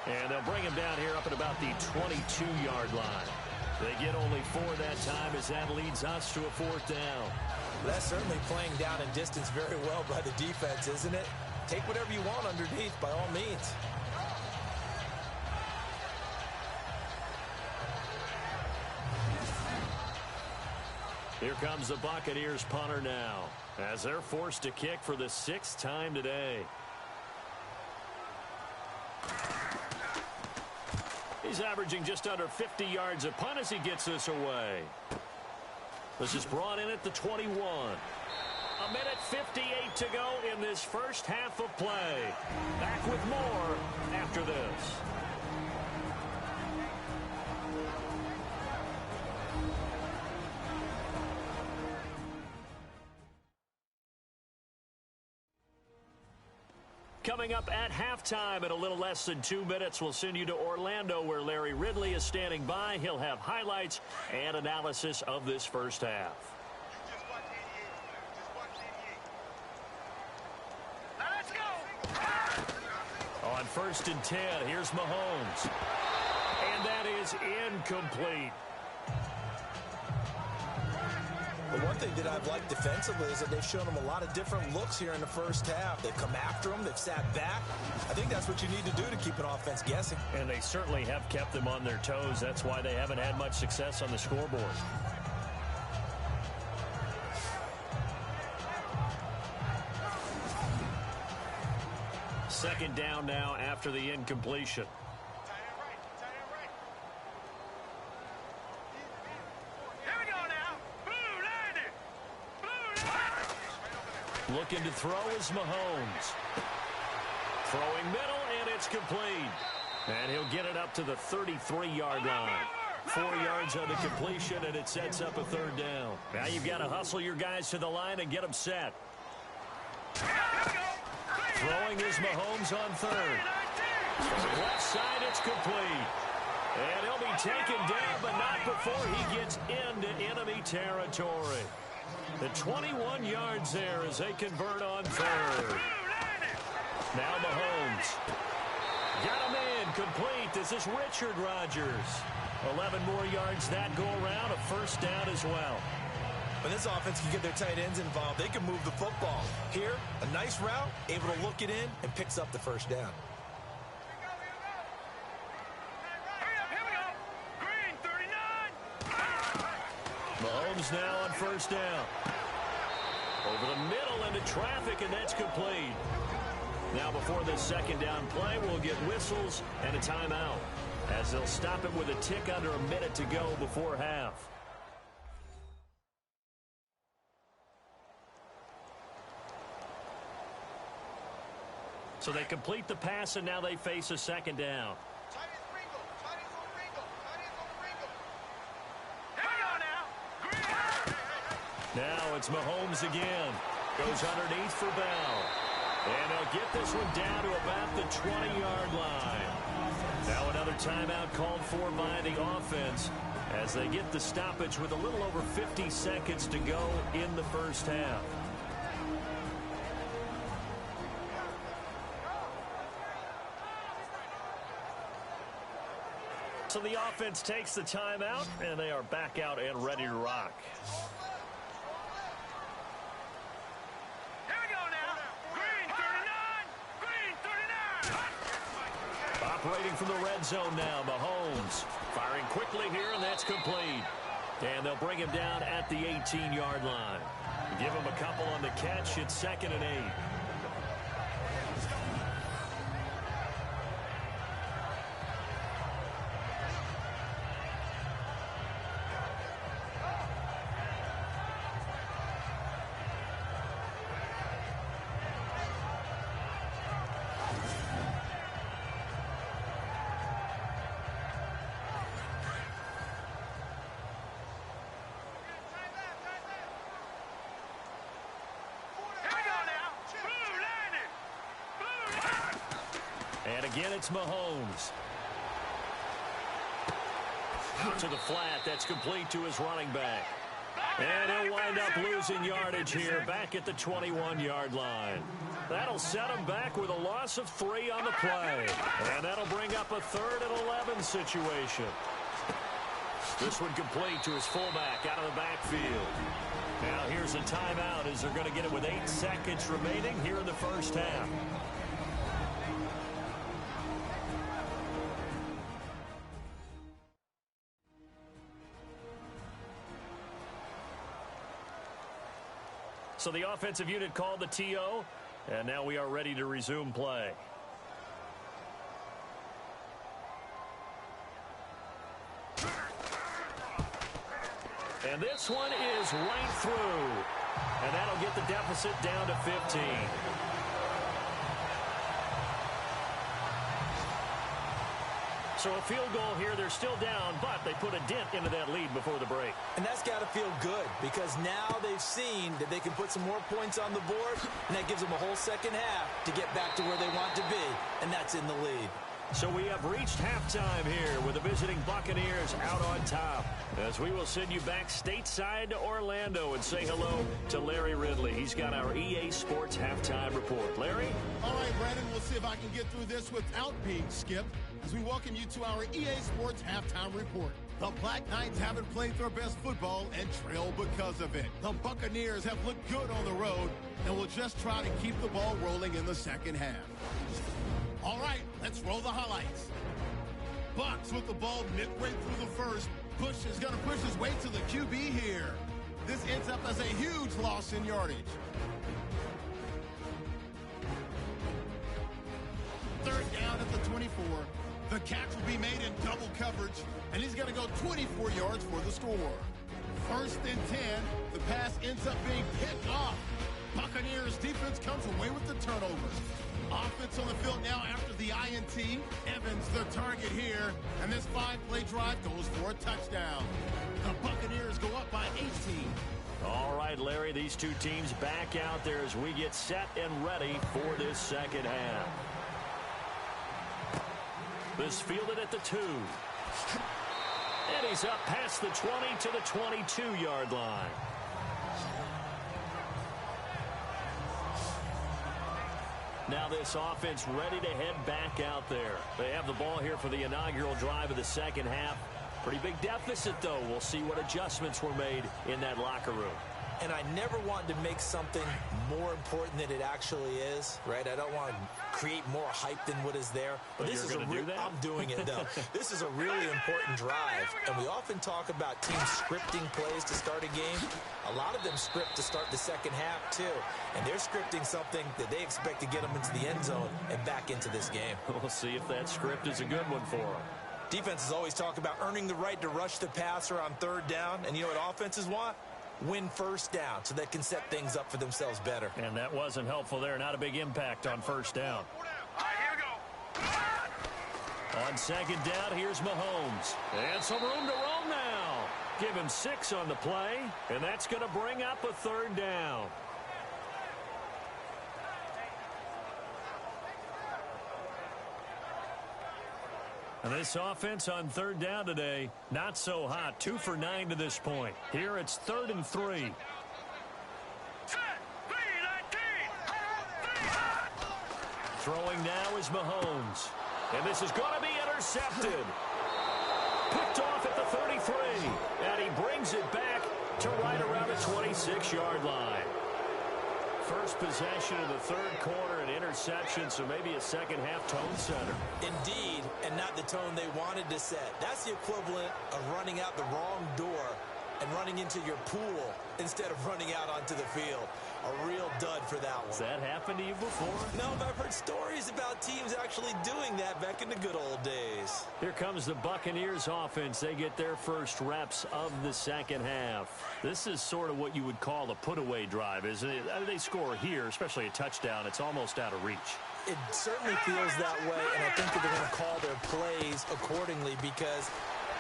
And they'll bring him down here up at about the 22-yard line. They get only 4 that time as that leads us to a 4th down. That's certainly playing down in distance very well by the defense, isn't it? Take whatever you want underneath, by all means. Here comes the Buccaneers punter now, as they're forced to kick for the 6th time today. He's averaging just under 50 yards a punt as he gets this away. This is brought in at the 21. 1:58 to go in this first half of play. Back with more after this. Coming up at halftime in a little less than 2 minutes, we'll send you to Orlando where Larry Ridley is standing by. He'll have highlights and analysis of this first half. Let's go. On 1st and 10, here's Mahomes. And that is incomplete. The one thing that I've liked defensively is that they've shown them a lot of different looks here in the first half. They've come after them. They've sat back. I think that's what you need to do to keep an offense guessing. And they certainly have kept them on their toes. That's why they haven't had much success on the scoreboard. Second down now after the incompletion. Looking to throw is Mahomes. Throwing middle, and it's complete. And he'll get it up to the 33-yard line. 4 yards on the completion, and it sets up a third down. Now you've got to hustle your guys to the line and get them set. Throwing is Mahomes on third. From the left side, it's complete. And he'll be taken down, but not before he gets into enemy territory. The 21 yards there as they convert on third. Now Mahomes. Got him in, complete. This is Richard Rodgers. 11 more yards that go around, a first down as well. When this offense can get their tight ends involved, they can move the football. Here, a nice route, able to look it in, and picks up the first down. Mahomes now on first down. Over the middle into traffic, and that's complete. Now before this second down play, we'll get whistles and a timeout, as they'll stop it with a tick under a minute to go before half. So they complete the pass, and now they face a second down. Now it's Mahomes again. Goes underneath for Bell. And they'll get this one down to about the 20-yard line. Now another timeout called for by the offense as they get the stoppage with a little over 50 seconds to go in the first half. So the offense takes the timeout, and they are back out and ready to rock. Operating from the red zone now, Mahomes. Firing quickly here, and that's complete. And they'll bring him down at the 18-yard line. Give him a couple on the catch. It's 2nd and 8. And again, it's Mahomes. To the flat, that's complete to his running back. And he'll wind up losing yardage here back at the 21-yard line. That'll set him back with a loss of 3 on the play. And that'll bring up a 3rd and 11 situation. This one complete to his fullback out of the backfield. Now here's a timeout as they're going to get it with 8 seconds remaining here in the first half. So the offensive unit called the TO, and now we are ready to resume play. And this one is right through, and that'll get the deficit down to 15. So a field goal here. They're still down, but they put a dent into that lead before the break. And that's got to feel good because now they've seen that they can put some more points on the board, and that gives them a whole second half to get back to where they want to be, and that's in the lead. So we have reached halftime here with the visiting Buccaneers out on top, as we will send you back stateside to Orlando and say hello to Larry Ridley. He's got our EA Sports halftime report. Larry? All right, Brandon, we'll see if I can get through this without being skipped as we welcome you to our EA Sports halftime report. The Black Knights haven't played their best football and trail because of it. The Buccaneers have looked good on the road and will just try to keep the ball rolling in the second half. All right, let's roll the highlights. Bucs with the ball midway through the first. Bush is going to push his way to the QB here. This ends up as a huge loss in yardage. Third down at the 24. The catch will be made in double coverage, and he's going to go 24 yards for the score. First and 10. The pass ends up being picked off. Buccaneers defense comes away with the turnover. Offense on the field now after the INT. Evans the target here, and this 5-play drive goes for a touchdown. The Buccaneers go up by 18. All right, Larry, these two teams back out there as we get set and ready for this second half. This fielded at the 2. And he's up past the 20 to the 22-yard line. Now this offense ready to head back out there. They have the ball here for the inaugural drive of the second half. Pretty big deficit, though. We'll see what adjustments were made in that locker room. And I never want to make something more important than it actually is, right? I don't want to create more hype than what is there. But this is a do that? I'm doing it, though. This is a really important drive, and we often talk about teams scripting plays to start a game. A lot of them script to start the second half, too. And they're scripting something that they expect to get them into the end zone and back into this game. We'll see if that script is a good one for them. Defenses always talk about earning the right to rush the passer on third down, and you know what offenses want? Win first down so they can set things up for themselves better. And that wasn't helpful there. Not a big impact on first down. All right, here we go. On second down, here's Mahomes. And some room to roam now. Give him 6 on the play, and that's going to bring up a third down. And this offense on third down today, not so hot. 2 for 9 to this point. Here it's 3rd and 3. Throwing now is Mahomes. And this is going to be intercepted. Picked off at the 33. And he brings it back to right around the 26-yard line. First possession of the third quarter, an interception, so maybe a second-half tone setter. Indeed, and not the tone they wanted to set. That's the equivalent of running out the wrong door and running into your pool instead of running out onto the field. A real dud for that one. Has that happened to you before? No, but I've heard stories about teams actually doing that back in the good old days. Here comes the Buccaneers offense. They get their first reps of the second half. This is sort of what you would call a put-away drive, isn't it? I mean, they score here, especially a touchdown. It's almost out of reach. It certainly feels that way, and I think that they're going to call their plays accordingly because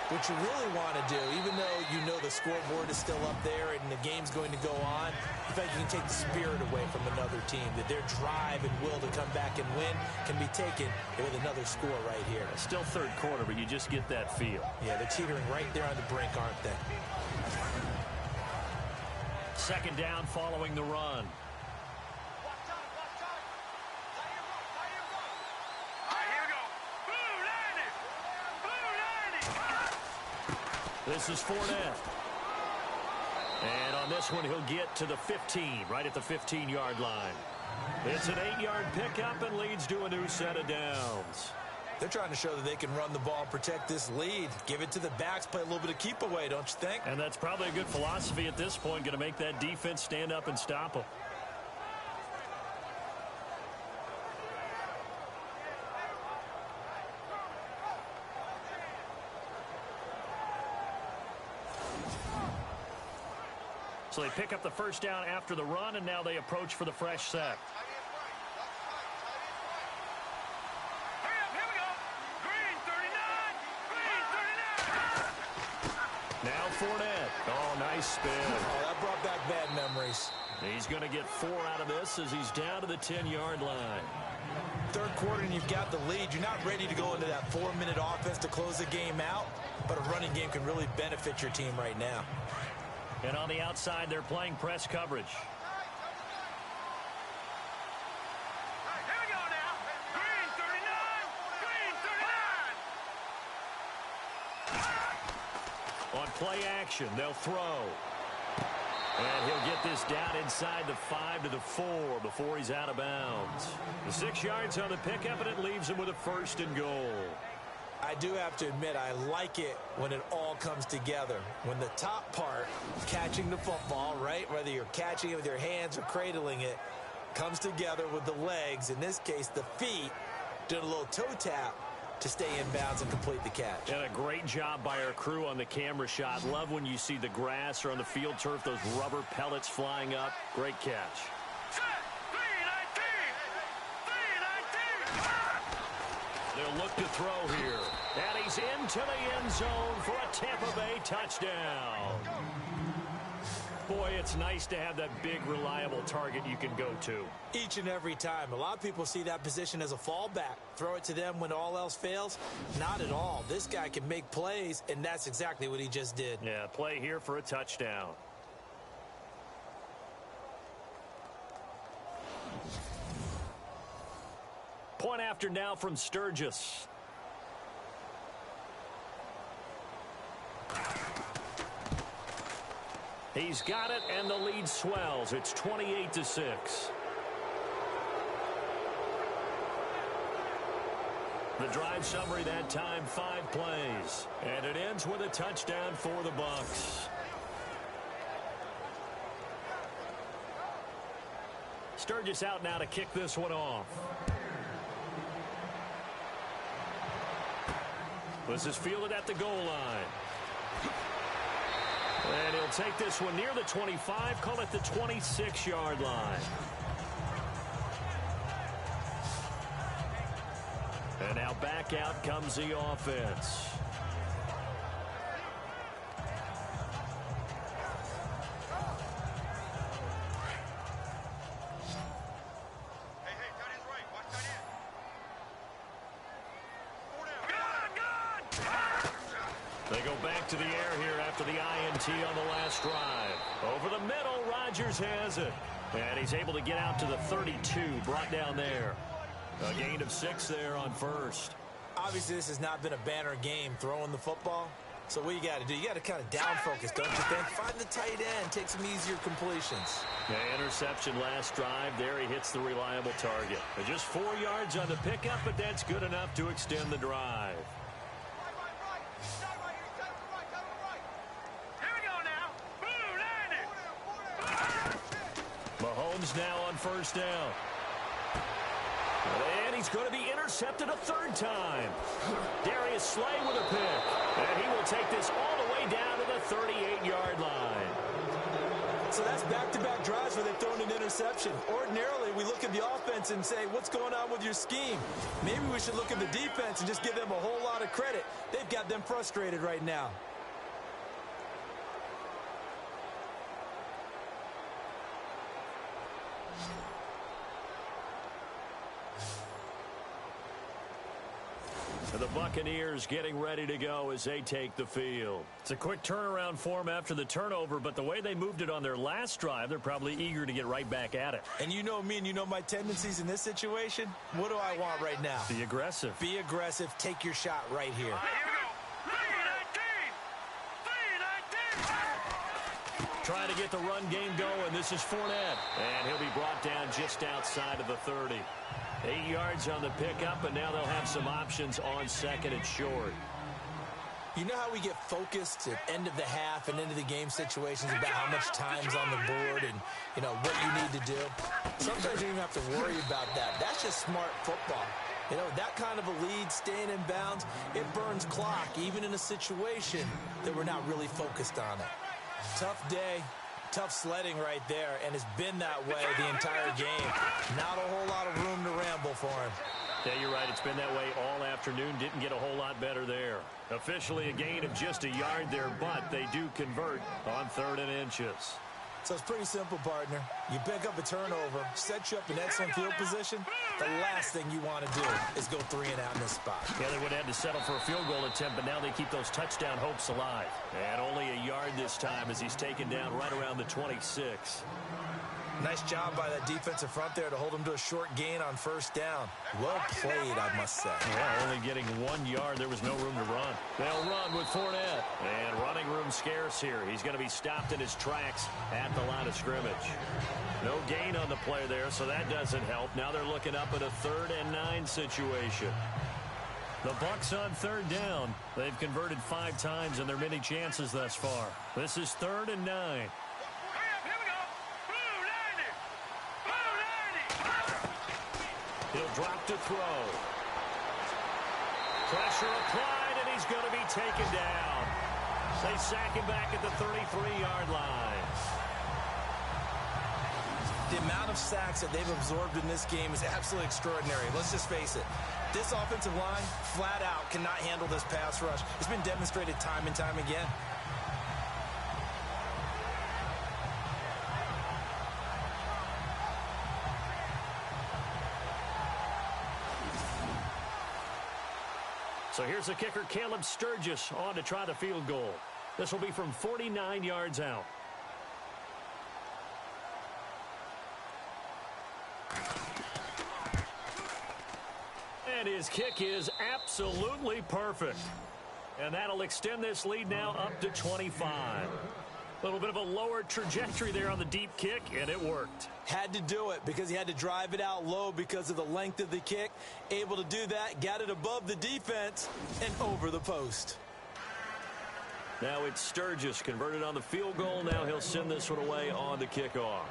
what you really want to do, even though you know the scoreboard is still up there and the game's going to go on, you think you can take the spirit away from another team, that their drive and will to come back and win can be taken with another score right here. Still third quarter, but you just get that feel. Yeah, they're teetering right there on the brink, aren't they? Second down following the run. This is Fournette. And on this one, he'll get to the 15, right at the 15-yard line. It's an 8-yard pickup and leads to a new set of downs. They're trying to show that they can run the ball and protect this lead. Give it to the backs, play a little bit of keep away, don't you think? And that's probably a good philosophy at this point, going to make that defense stand up and stop them. So they pick up the first down after the run, and now they approach for the fresh set. Here we go. Green 39. Green 39. Now Fournette. Oh, nice nice spin. Oh, that brought back bad memories. He's going to get 4 out of this as he's down to the 10-yard line. Third quarter and you've got the lead. You're not ready to go into that 4-minute offense to close the game out, but a running game can really benefit your team right now. And on the outside, they're playing press coverage. Here we go now. Green 39. Green 39. On play action, they'll throw. And he'll get this down inside the 5 to the 4 before he's out of bounds. The 6 yards on the pickup, and it leaves him with a 1st and goal. I do have to admit, I like it when it all comes together. When the top part, catching the football, right, whether you're catching it with your hands or cradling it, comes together with the legs, in this case the feet, doing a little toe tap to stay in bounds and complete the catch. And a great job by our crew on the camera shot. Love when you see the grass or on the field turf, those rubber pellets flying up. Great catch. Set. 319. 319. They'll look to throw here. And he's into the end zone for a Tampa Bay touchdown. Boy, it's nice to have that big, reliable target you can go to. Each and every time. A lot of people see that position as a fallback. Throw it to them when all else fails. Not at all. This guy can make plays, and that's exactly what he just did. Yeah, play here for a touchdown. Point after now from Sturgis. He's got it, and the lead swells. It's 28-6. The drive summary that time, 5 plays. And it ends with a touchdown for the Bucs. Sturgis out now to kick this one off. This is fielded at the goal line. And he'll take this one near the 25, call it the 26-yard line. And now back out comes the offense. Hey, tight end's right. Watch tight end. 4 down. They go back to the air here after the INT on the last drive. Over the middle, Rodgers has it. And he's able to get out to the 32, brought down there. A gain of 6 there on first. Obviously, this has not been a banner game throwing the football. So what you got to do, you got to kind of down focus, don't you think? Find the tight end, take some easier completions. Yeah, interception last drive. There he hits the reliable target. Just 4 yards on the pickup, but that's good enough to extend the drive. Here we go now. Boom, landed. Mahomes now on first down. And he's going to be intercepted a 3rd time. Darius Slay with a pick. And he will take this all the way down to the 38-yard line. So that's back-to-back drives where they've thrown an interception. Ordinarily, we look at the offense and say, what's going on with your scheme? Maybe we should look at the defense and just give them a whole lot of credit. They've got them frustrated right now. The Buccaneers getting ready to go as they take the field. It's a quick turnaround for them after the turnover, but the way they moved it on their last drive, they're probably eager to get right back at it. And you know me and you know my tendencies in this situation. What do I want right now? Be aggressive. Be aggressive. Take your shot right here. Here we go. 319. Trying to get the run game going. This is Fournette. And he'll be brought down just outside of the 30. 8 yards on the pickup, and now they'll have some options on 2nd and short. You know how we get focused at end of the half and into the game situations about how much time's on the board and, you know, what you need to do? Sometimes you don't even have to worry about that. That's just smart football. You know, that kind of a lead, staying in bounds, it burns clock, even in a situation that we're not really focused on it. Tough day. Tough sledding right there, and it's been that way the entire game. Not a whole lot of room to ramble for him. Yeah, you're right. It's been that way all afternoon. Didn't get a whole lot better there. Officially a gain of just a yard there, but they do convert on 3rd and inches. So it's pretty simple, partner. You pick up a turnover, set you up in excellent field position. The last thing you want to do is go 3 and out in this spot. Yeah, they would have had to settle for a field goal attempt, but now they keep those touchdown hopes alive. And only a yard this time as he's taken down right around the 26. Nice job by that defensive front there to hold him to a short gain on 1st down. Well played, I must say. Yeah, only getting 1 yard. There was no room to run. They'll run with Fournette. And running room scarce here. He's going to be stopped in his tracks at the line of scrimmage. No gain on the play there, so that doesn't help. Now they're looking up at a 3rd and 9 situation. The Bucs on 3rd down. They've converted 5 times in their many chances thus far. This is 3rd and 9. He'll drop to throw. Pressure applied, and he's going to be taken down. They sack him back at the 33-yard line. The amount of sacks that they've absorbed in this game is absolutely extraordinary. Let's just face it. This offensive line, flat out, cannot handle this pass rush. It's been demonstrated time and time again. So here's the kicker, Caleb Sturgis, on to try the field goal. This will be from 49 yards out. And his kick is absolutely perfect. And that'll extend this lead now up to 25. A little bit of a lower trajectory there on the deep kick, and it worked. Had to do it because he had to drive it out low because of the length of the kick. Able to do that, got it above the defense, and over the post. Now it's Sturgis converted on the field goal. Now he'll send this one away on the kickoff.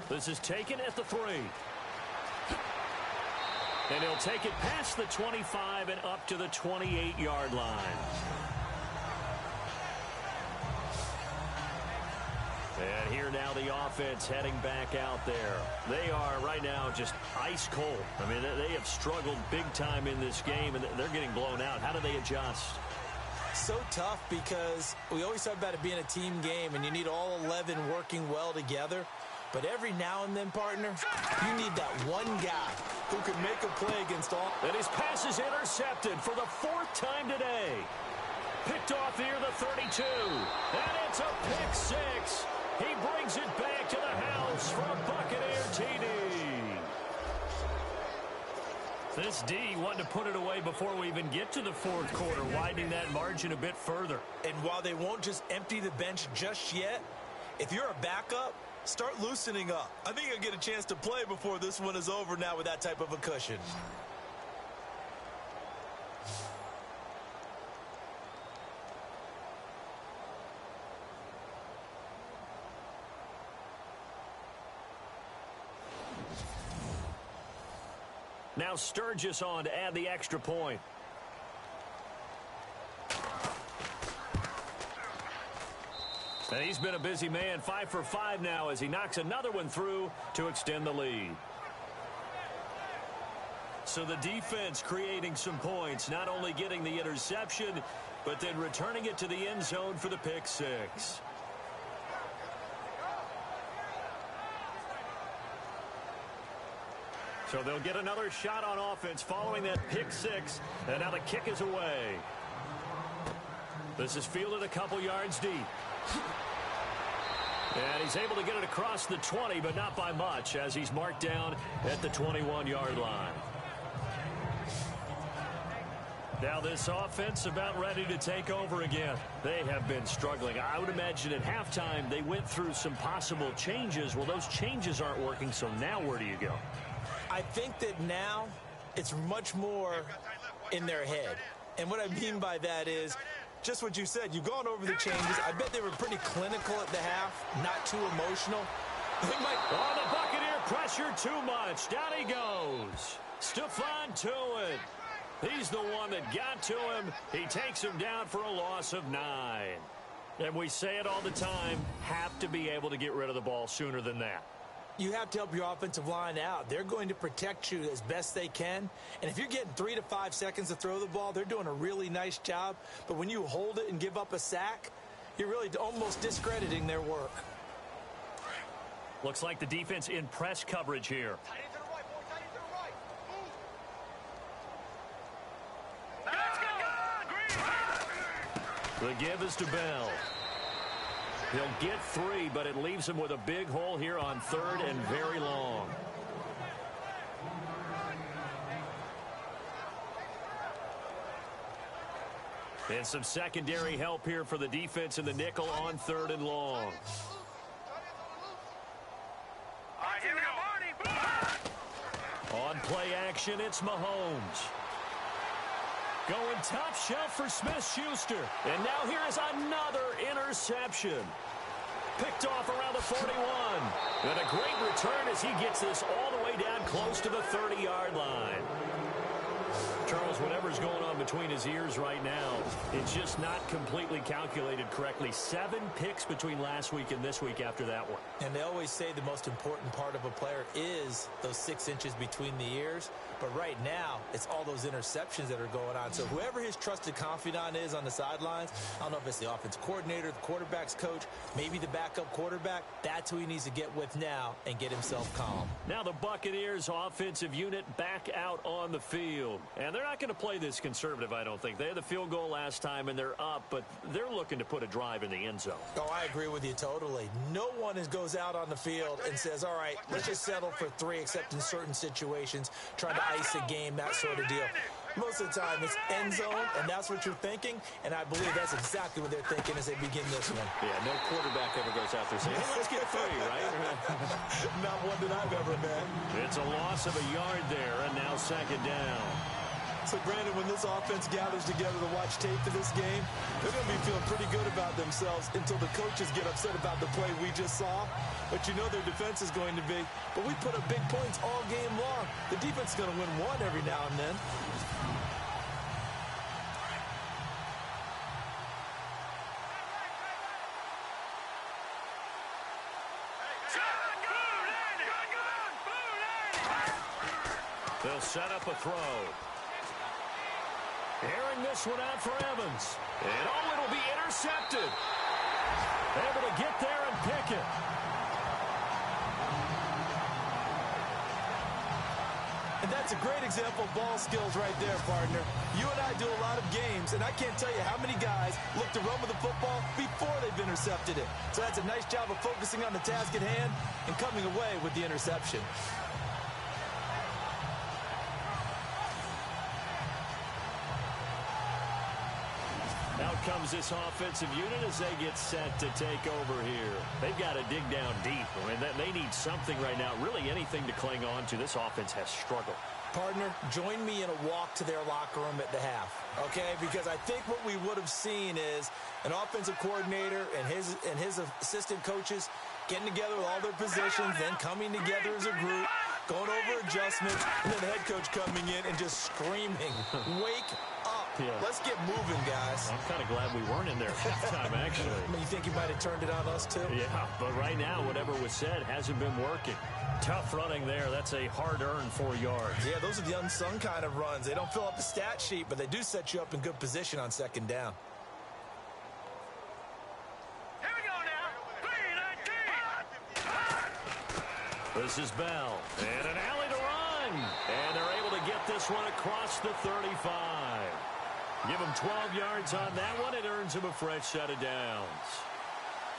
This is taken at the 3. And he'll take it past the 25 and up to the 28-yard line. And here now the offense heading back out there. They are right now just ice cold. I mean, they have struggled big time in this game, and they're getting blown out. How do they adjust? So tough because we always talk about it being a team game, and you need all 11 working well together. But every now and then, partner, you need that one guy who can make a play against all. And his pass is intercepted for the 4th time today. Picked off here, the 32. And it's a pick 6. He brings it back to the house for a Buccaneer TD. This D wanted to put it away before we even get to the 4th quarter, widening that margin a bit further. And while they won't just empty the bench just yet, if you're a backup, start loosening up. I think you'll get a chance to play before this one is over now with that type of a cushion. Now Sturgis on to add the extra point. And he's been a busy man, 5 for 5 now as he knocks another one through to extend the lead. So the defense creating some points, not only getting the interception, but then returning it to the end zone for the pick 6. So they'll get another shot on offense following that pick 6, and now the kick is away. This is fielded a couple yards deep. And he's able to get it across the 20, but not by much, as he's marked down at the 21-yard line. Now this offense about ready to take over again. They have been struggling. I would imagine at halftime they went through some possible changes. Well, those changes aren't working, so now where do you go? I think that now it's much more in their head. And what I mean by that is just what you said. You've gone over the changes. I bet they were pretty clinical at the half, not too emotional. They might... Oh, the Buccaneer pressure too much. Down he goes. Stephon Tuitt. He's the one that got to him. He takes him down for a loss of 9. And we say it all the time, have to be able to get rid of the ball sooner than that. You have to help your offensive line out. They're going to protect you as best they can. And if you're getting 3 to 5 seconds to throw the ball, they're doing a really nice job. But when you hold it and give up a sack, you're really almost discrediting their work. Looks like the defense in press coverage here. Tight end to the right, boy. Tight end to the right. Move. Let's go. Green. The give is to Bell. He'll get 3, but it leaves him with a big hole here on 3rd and very long. And some secondary help here for the defense in the nickel on 3rd and long. All right, here we go. On play action, it's Mahomes. Going top shelf for Smith-Schuster. And now here is another interception. Picked off around the 41. And a great return as he gets this all the way down close to the 30-yard line. Charles, whatever's going on between his ears right now, it's just not completely calculated correctly. 7 picks between last week and this week after that one. And they always say the most important part of a player is those 6 inches between the ears. But right now, it's all those interceptions that are going on. So whoever his trusted confidant is on the sidelines, I don't know if it's the offensive coordinator, the quarterback's coach, maybe the backup quarterback, that's who he needs to get with now and get himself calm. Now the Buccaneers offensive unit back out on the field. And they're not going to play this conservative, I don't think. They had the field goal last time, and they're up, but they're looking to put a drive in the end zone. Oh, I agree with you totally. No one goes out on the field and says, all right, let's just settle for 3, except in certain situations, trying to ice a game, that sort of deal. Most of the time, it's end zone, and that's what you're thinking, and I believe that's exactly what they're thinking as they begin this one. Yeah, no quarterback ever goes out there saying, hey, let's get 3, right? Not one that I've ever met. It's a loss of a yard there, and now 2nd down. So, Brandon, when this offense gathers together to watch tape to this game, they're going to be feeling pretty good about themselves until the coaches get upset about the play we just saw. But you know their defense is going to be. But we put up big points all game long. The defense is going to win one every now and then. They'll set up a throw. Airing this one out for Evans. And oh, it'll be intercepted. Able to get there and pick it. And that's a great example of ball skills right there, partner. You and I do a lot of games, and I can't tell you how many guys look to run with the football before they've intercepted it. So that's a nice job of focusing on the task at hand and coming away with the interception. Out comes this offensive unit as they get set to take over here. They've got to dig down deep. I mean, they need something right now, really anything to cling on to. This offense has struggled. Partner, join me in a walk to their locker room at the half, okay? Because I think what we would have seen is an offensive coordinator and his assistant coaches getting together with all their positions, then coming together as a group, going over adjustments, and then the head coach coming in and just screaming, wake up. Yeah. Let's get moving, guys. I'm kind of glad we weren't in there at halftime, actually. I mean, you think you might have turned it on us, too? Yeah, but right now, whatever was said hasn't been working. Tough running there. That's a hard-earned 4 yards. Yeah, those are the unsung kind of runs. They don't fill up the stat sheet, but they do set you up in good position on 2nd down. Here we go now. 3-19. This is Bell. And an alley to run. And they're able to get this one across the 35. Give him 12 yards on that one. It earns him a fresh set of downs.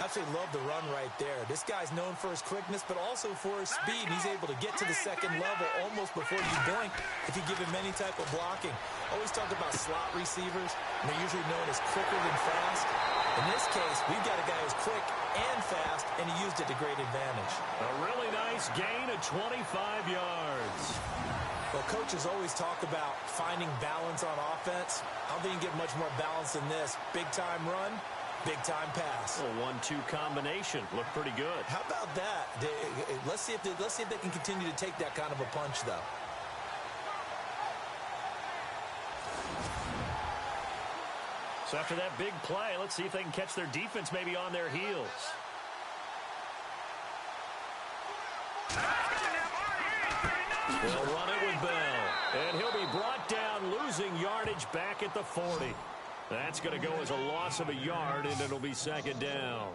Absolutely love the run right there. This guy's known for his quickness, but also for his speed. And he's able to get to the 2nd level almost before you blink if you give him any type of blocking. Always talk about slot receivers, and they're usually known as quicker than fast. In this case, we've got a guy who's quick and fast, and he used it to great advantage. A really nice gain of 25 yards. Well, coaches always talk about finding balance on offense. I don't think you can get much more balance than this. Big-time run, big-time pass. A 1-2 combination. Looked pretty good. How about that? Let's see if they can continue to take that kind of a punch, though. So after that big play, let's see if they can catch their defense maybe on their heels. They'll run it with Bell. And he'll be brought down, losing yardage back at the 40. That's going to go as a loss of a yard, and it'll be second down.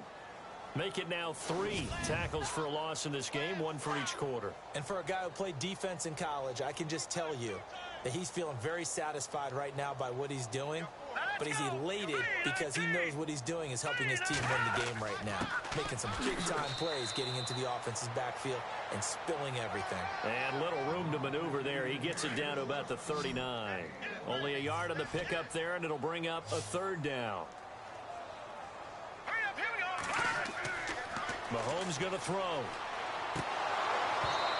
Make it now 3 tackles for a loss in this game, 1 for each quarter. And for a guy who played defense in college, I can just tell you that he's feeling very satisfied right now by what he's doing. But he's elated because he knows what he's doing is helping his team win the game right now. Making some big-time plays, getting into the offense's backfield and spilling everything. And little room to maneuver there. He gets it down to about the 39. Only a yard on the pickup there, and it'll bring up a third down. Mahomes going to throw.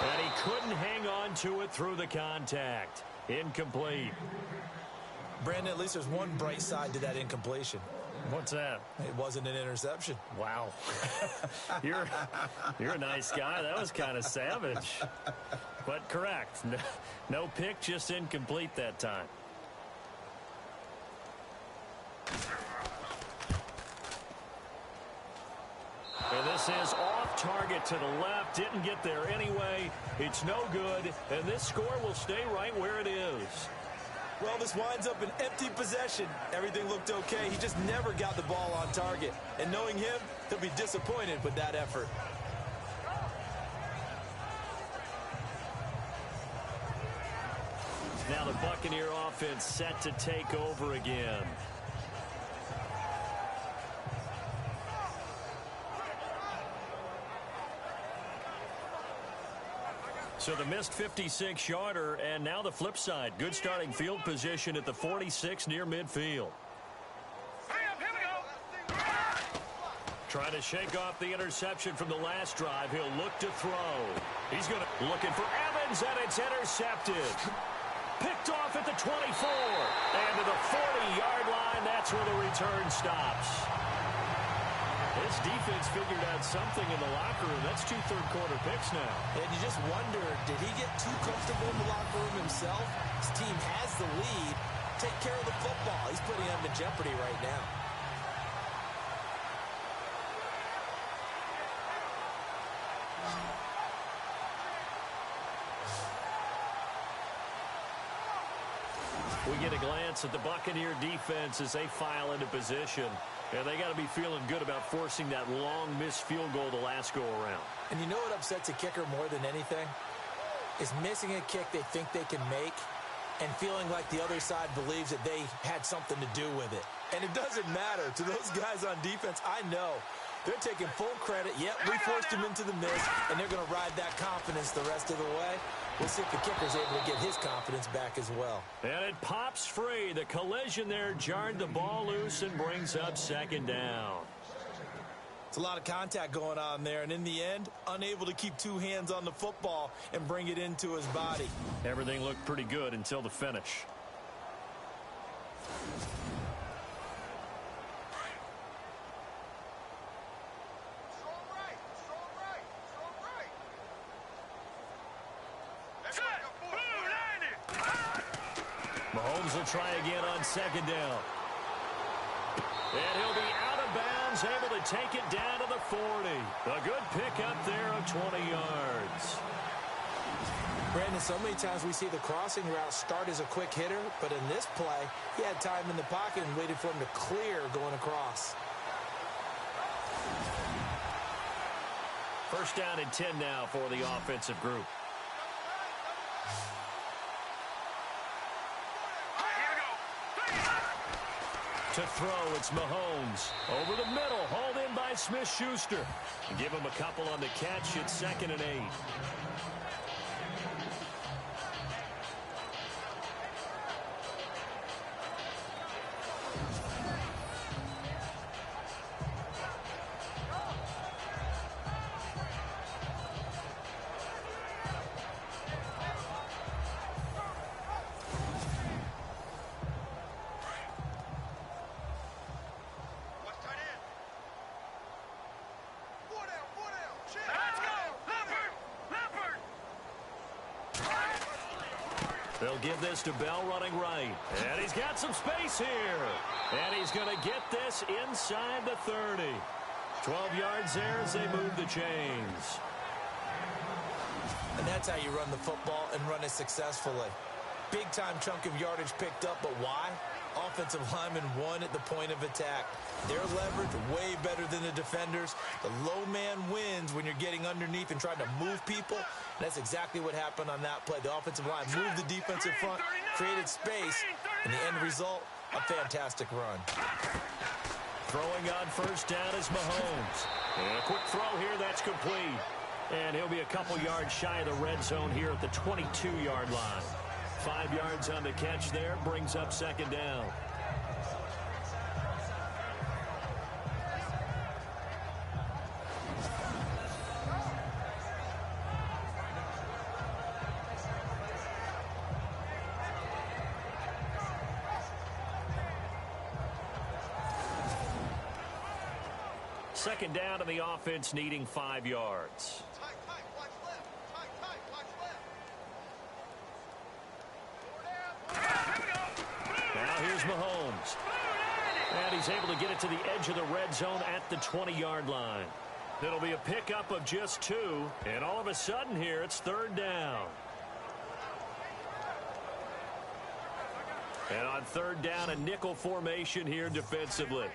And he couldn't hang on to it through the contact. Incomplete. Brandon, at least there's one bright side to that incompletion. What's that? It wasn't an interception. Wow. You're a nice guy. That was kind of savage. But correct. No pick, just incomplete that time. And this is off target to the left. Didn't get there anyway. It's no good. And this score will stay right where it is. Well, this winds up an empty possession. Everything looked okay. He just never got the ball on target. And knowing him, he'll be disappointed with that effort. Now the Buccaneer offense set to take over again. So the missed 56-yarder, and now the flip side. Good starting field position at the 46 near midfield. Trying to shake off the interception from the last drive. He'll look to throw. He's looking for Evans, and it's intercepted. Picked off at the 24. And to the 40-yard line, that's where the return stops. This defense figured out something in the locker room. That's 2 third-quarter picks now. And you just wonder, did he get too comfortable in the locker room himself? His team has the lead. Take care of the football. He's putting them in jeopardy right now. We get a glance at the Buccaneer defense as they file into position. And they got to be feeling good about forcing that long missed field goal the last go-around. And you know what upsets a kicker more than anything? Is missing a kick they think they can make and feeling like the other side believes that they had something to do with it. And it doesn't matter. To those guys on defense, I know. They're taking full credit. Yep, we forced him into the miss, and they're going to ride that confidence the rest of the way. We'll see if the kicker's able to get his confidence back as well. And it pops free. The collision there jarred the ball loose and brings up second down. It's a lot of contact going on there, and in the end, unable to keep 2 hands on the football and bring it into his body. Everything looked pretty good until the finish. Mahomes will try again on second down. And he'll be out of bounds, able to take it down to the 40. A good pickup there of 20 yards. Brandon, so many times we see the crossing route start as a quick hitter, but in this play, he had time in the pocket and waited for him to clear going across. First down and 10 now for the offensive group. To throw, it's Mahomes. Over the middle, hauled in by Smith-Schuster. Give him a couple on the catch. It's 2nd and 8. They'll give this to Bell running right. And he's got some space here. And he's going to get this inside the 30. 12 yards there as they move the chains. And that's how you run the football and run it successfully. Big-time chunk of yardage picked up, but why? Offensive linemen won at the point of attack. Their leverage way better than the defenders. The low man wins when you're getting underneath and trying to move people. And that's exactly what happened on that play. The offensive line moved the defensive front, created space, and the end result, a fantastic run. Throwing on first down is Mahomes. And a quick throw here, that's complete. And he'll be a couple yards shy of the red zone here at the 22-yard line. 5 yards on the catch there, brings up second down. Second down to the offense, needing 5 yards. Now here's Mahomes. And he's able to get it to the edge of the red zone at the 20-yard line. It'll be a pickup of just 2. And all of a sudden here, it's third down. And on third down, a nickel formation here defensively.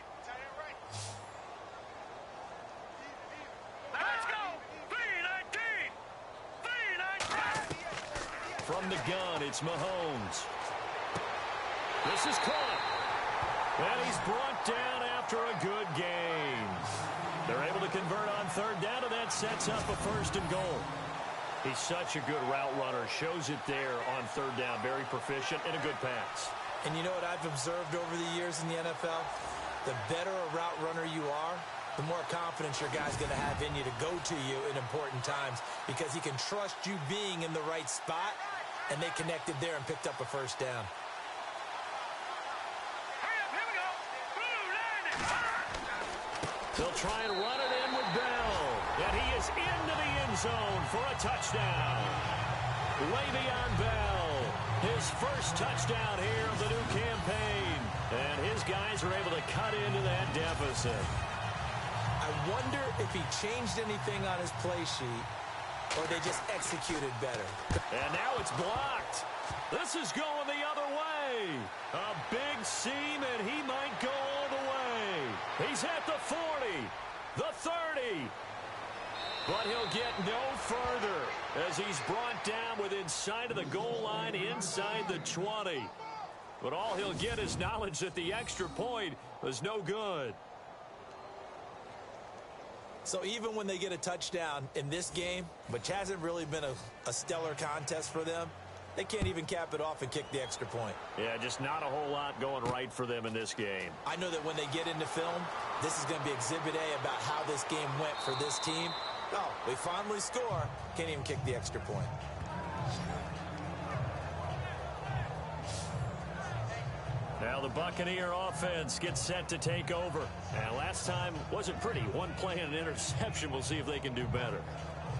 From the gun, it's Mahomes. This is caught. And he's brought down after a good game. They're able to convert on third down, and that sets up a first and goal. He's such a good route runner. Shows it there on third down. Very proficient and a good pass. And you know what I've observed over the years in the NFL? The better a route runner you are, the more confidence your guy's going to have in you to go to you in important times because he can trust you being in the right spot, and they connected there and picked up a first down. They'll try and run it in with Bell. And he is into the end zone for a touchdown. Le'Veon Bell, his first touchdown here of the new campaign. And his guys are able to cut into that deficit. I wonder if he changed anything on his play sheet or they just executed better. And now it's blocked. This is going the other way. A big seam, and he might go all the way. He's at the 40, the 30. But he'll get no further as he's brought down within sight of the goal line inside the 20. But all he'll get is knowledge that the extra point was no good. So even when they get a touchdown in this game, which hasn't really been a stellar contest for them, they can't even cap it off and kick the extra point. Yeah, just not a whole lot going right for them in this game. I know that when they get into film, this is going to be Exhibit A about how this game went for this team. Oh, we finally score. Can't even kick the extra point. Now the Buccaneer offense gets set to take over. And last time wasn't pretty. One play and an interception. We'll see if they can do better.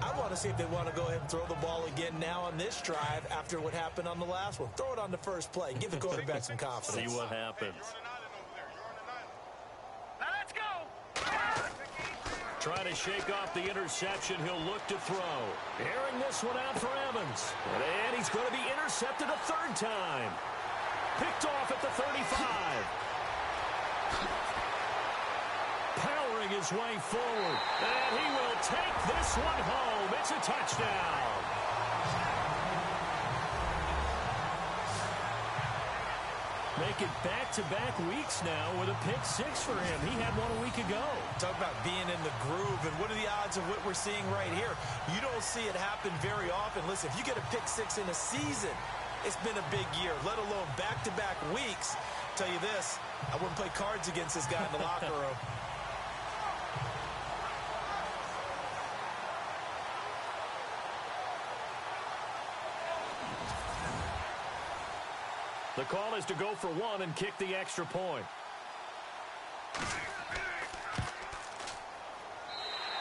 I want to see if they want to go ahead and throw the ball again now on this drive after what happened on the last one. Throw it on the first play. Give the quarterback some confidence. See what happens. Now let's go. Trying to shake off the interception. He'll look to throw. Airing this one out for Evans. And he's going to be intercepted a third time. Picked off at the 35. Powering his way forward. And he will take this one home. It's a touchdown. Make it back-to-back weeks now with a pick six for him. He had one a week ago. Talk about being in the groove, and what are the odds of what we're seeing right here? You don't see it happen very often. Listen, if you get a pick six in a season, it's been a big year, let alone back-to-back weeks. I'll tell you this, I wouldn't play cards against this guy in the locker room. The call is to go for one and kick the extra point.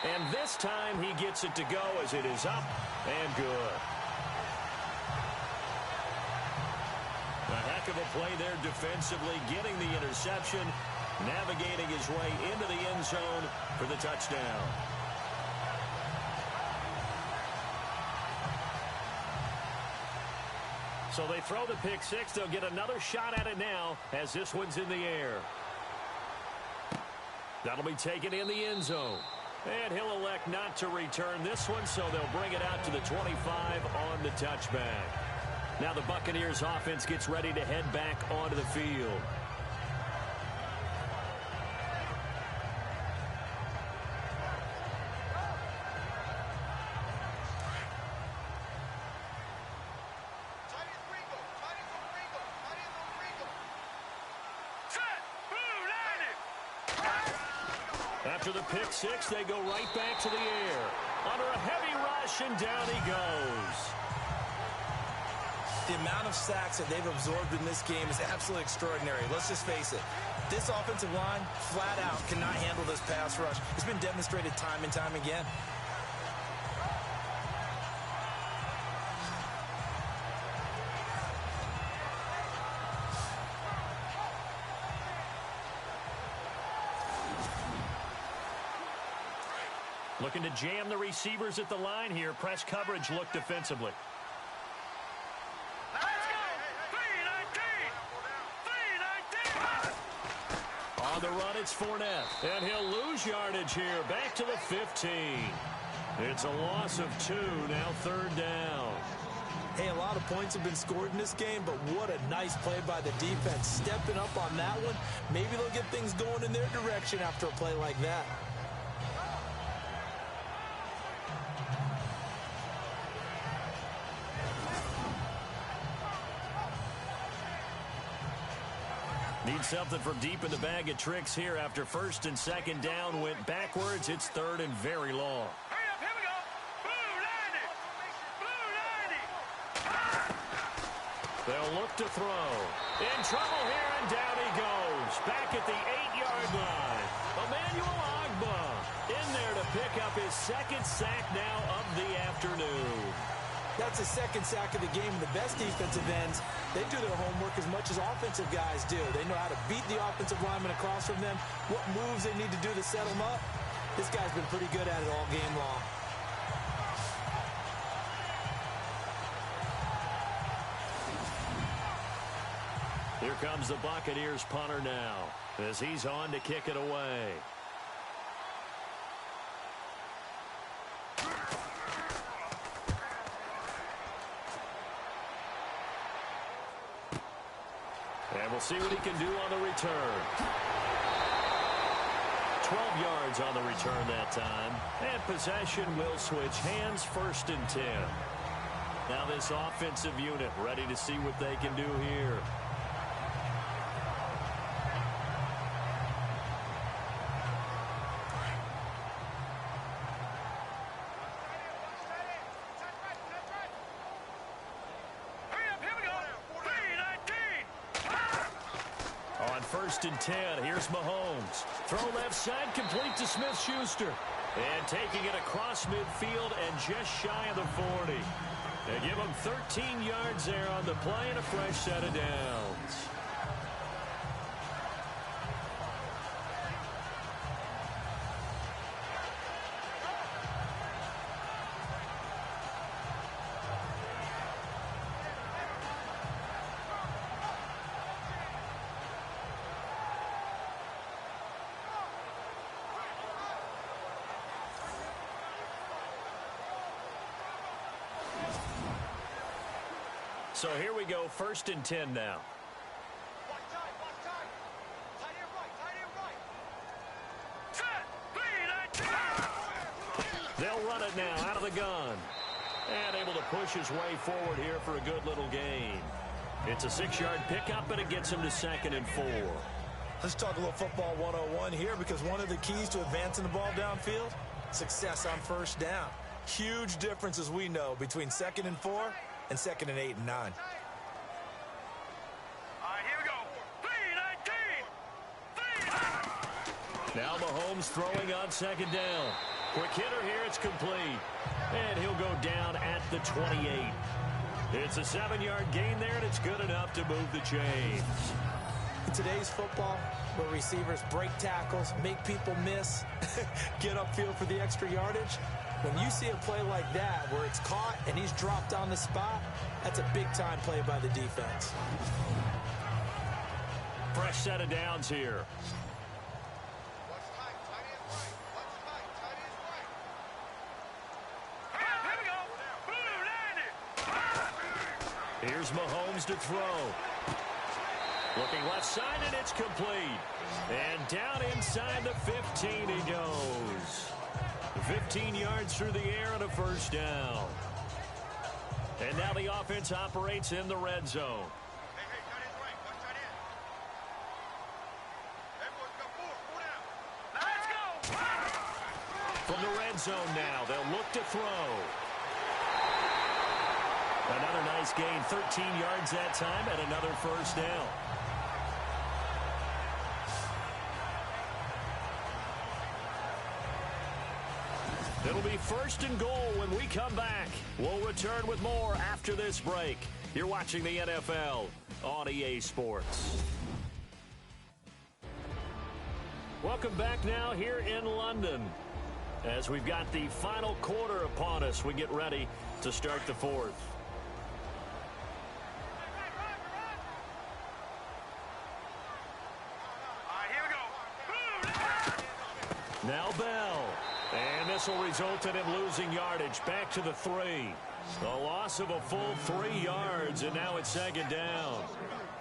And this time he gets it to go as it is up and good. A heck of a play there defensively, getting the interception, navigating his way into the end zone for the touchdown. So they throw the pick six. They'll get another shot at it now as this one's in the air. That'll be taken in the end zone. And he'll elect not to return this one, so they'll bring it out to the 25 on the touchback. Now the Buccaneers offense gets ready to head back onto the field. After the pick six, they go right back to the air. Under a heavy rush, and down he goes. The amount of sacks that they've absorbed in this game is absolutely extraordinary. Let's just face it. This offensive line, flat out, cannot handle this pass rush. It's been demonstrated time and time again. Looking to jam the receivers at the line here. Press coverage look defensively. Let's go! 3-19! 3-19! On the run, it's Fournette. And he'll lose yardage here. Back to the 15. It's a loss of 2. Now third down. Hey, a lot of points have been scored in this game, but what a nice play by the defense. Stepping up on that one. Maybe they'll get things going in their direction after a play like that. Need something from deep in the bag of tricks here after first and second down went backwards. It's third and very long. Hurry up, here we go! Blue 90! Blue 90! They'll look to throw. In trouble here, and down he goes. Back at the 8-yard line. Emmanuel Ogbah in there to pick up his second sack now of the afternoon. That's his second sack of the game. The best defensive ends, they do their homework as much as offensive guys do. They know how to beat the offensive lineman across from them, what moves they need to do to set them up. This guy's been pretty good at it all game long. Here comes the Buccaneers punter now as he's on to kick it away. And we'll see what he can do on the return. 12 yards on the return that time. And possession will switch hands, first and 10. Now this offensive unit ready to see what they can do here. First and 10. Here's Mahomes. Throw left side, complete to Smith-Schuster. And taking it across midfield and just shy of the 40. They give him 13 yards there on the play and a fresh set of downs. So here we go, first and 10 now. They'll run it now out of the gun. And able to push his way forward here for a good little gain. It's a 6-yard pickup, and it gets him to second and 4. Let's talk a little football 101 here, because one of the keys to advancing the ball downfield, success on first down. Huge difference, as we know, between second and 4 and second and 8 and 9. All right, here we go. 3-19. Now Mahomes throwing on second down. Quick hitter here, it's complete. And he'll go down at the 28. It's a 7-yard gain there, and it's good enough to move the chains. In today's football, where receivers break tackles, make people miss, get upfield for the extra yardage, when you see a play like that where it's caught and he's dropped on the spot, that's a big-time play by the defense. Fresh set of downs here. Here's Mahomes to throw. Looking left side, and it's complete. And down inside the 15 he goes. 15 yards through the air and a first down. And now the offense operates in the red zone. From the red zone now, they'll look to throw. Another nice gain, 13 yards that time, and another first down. It'll be first and goal when we come back. We'll return with more after this break. You're watching the NFL on EA Sports. Welcome back now here in London. As we've got the final quarter upon us, we get ready to start the fourth. Now Bell. And this will result in him losing yardage back to the 3. A loss of a full 3 yards, and now it's second down.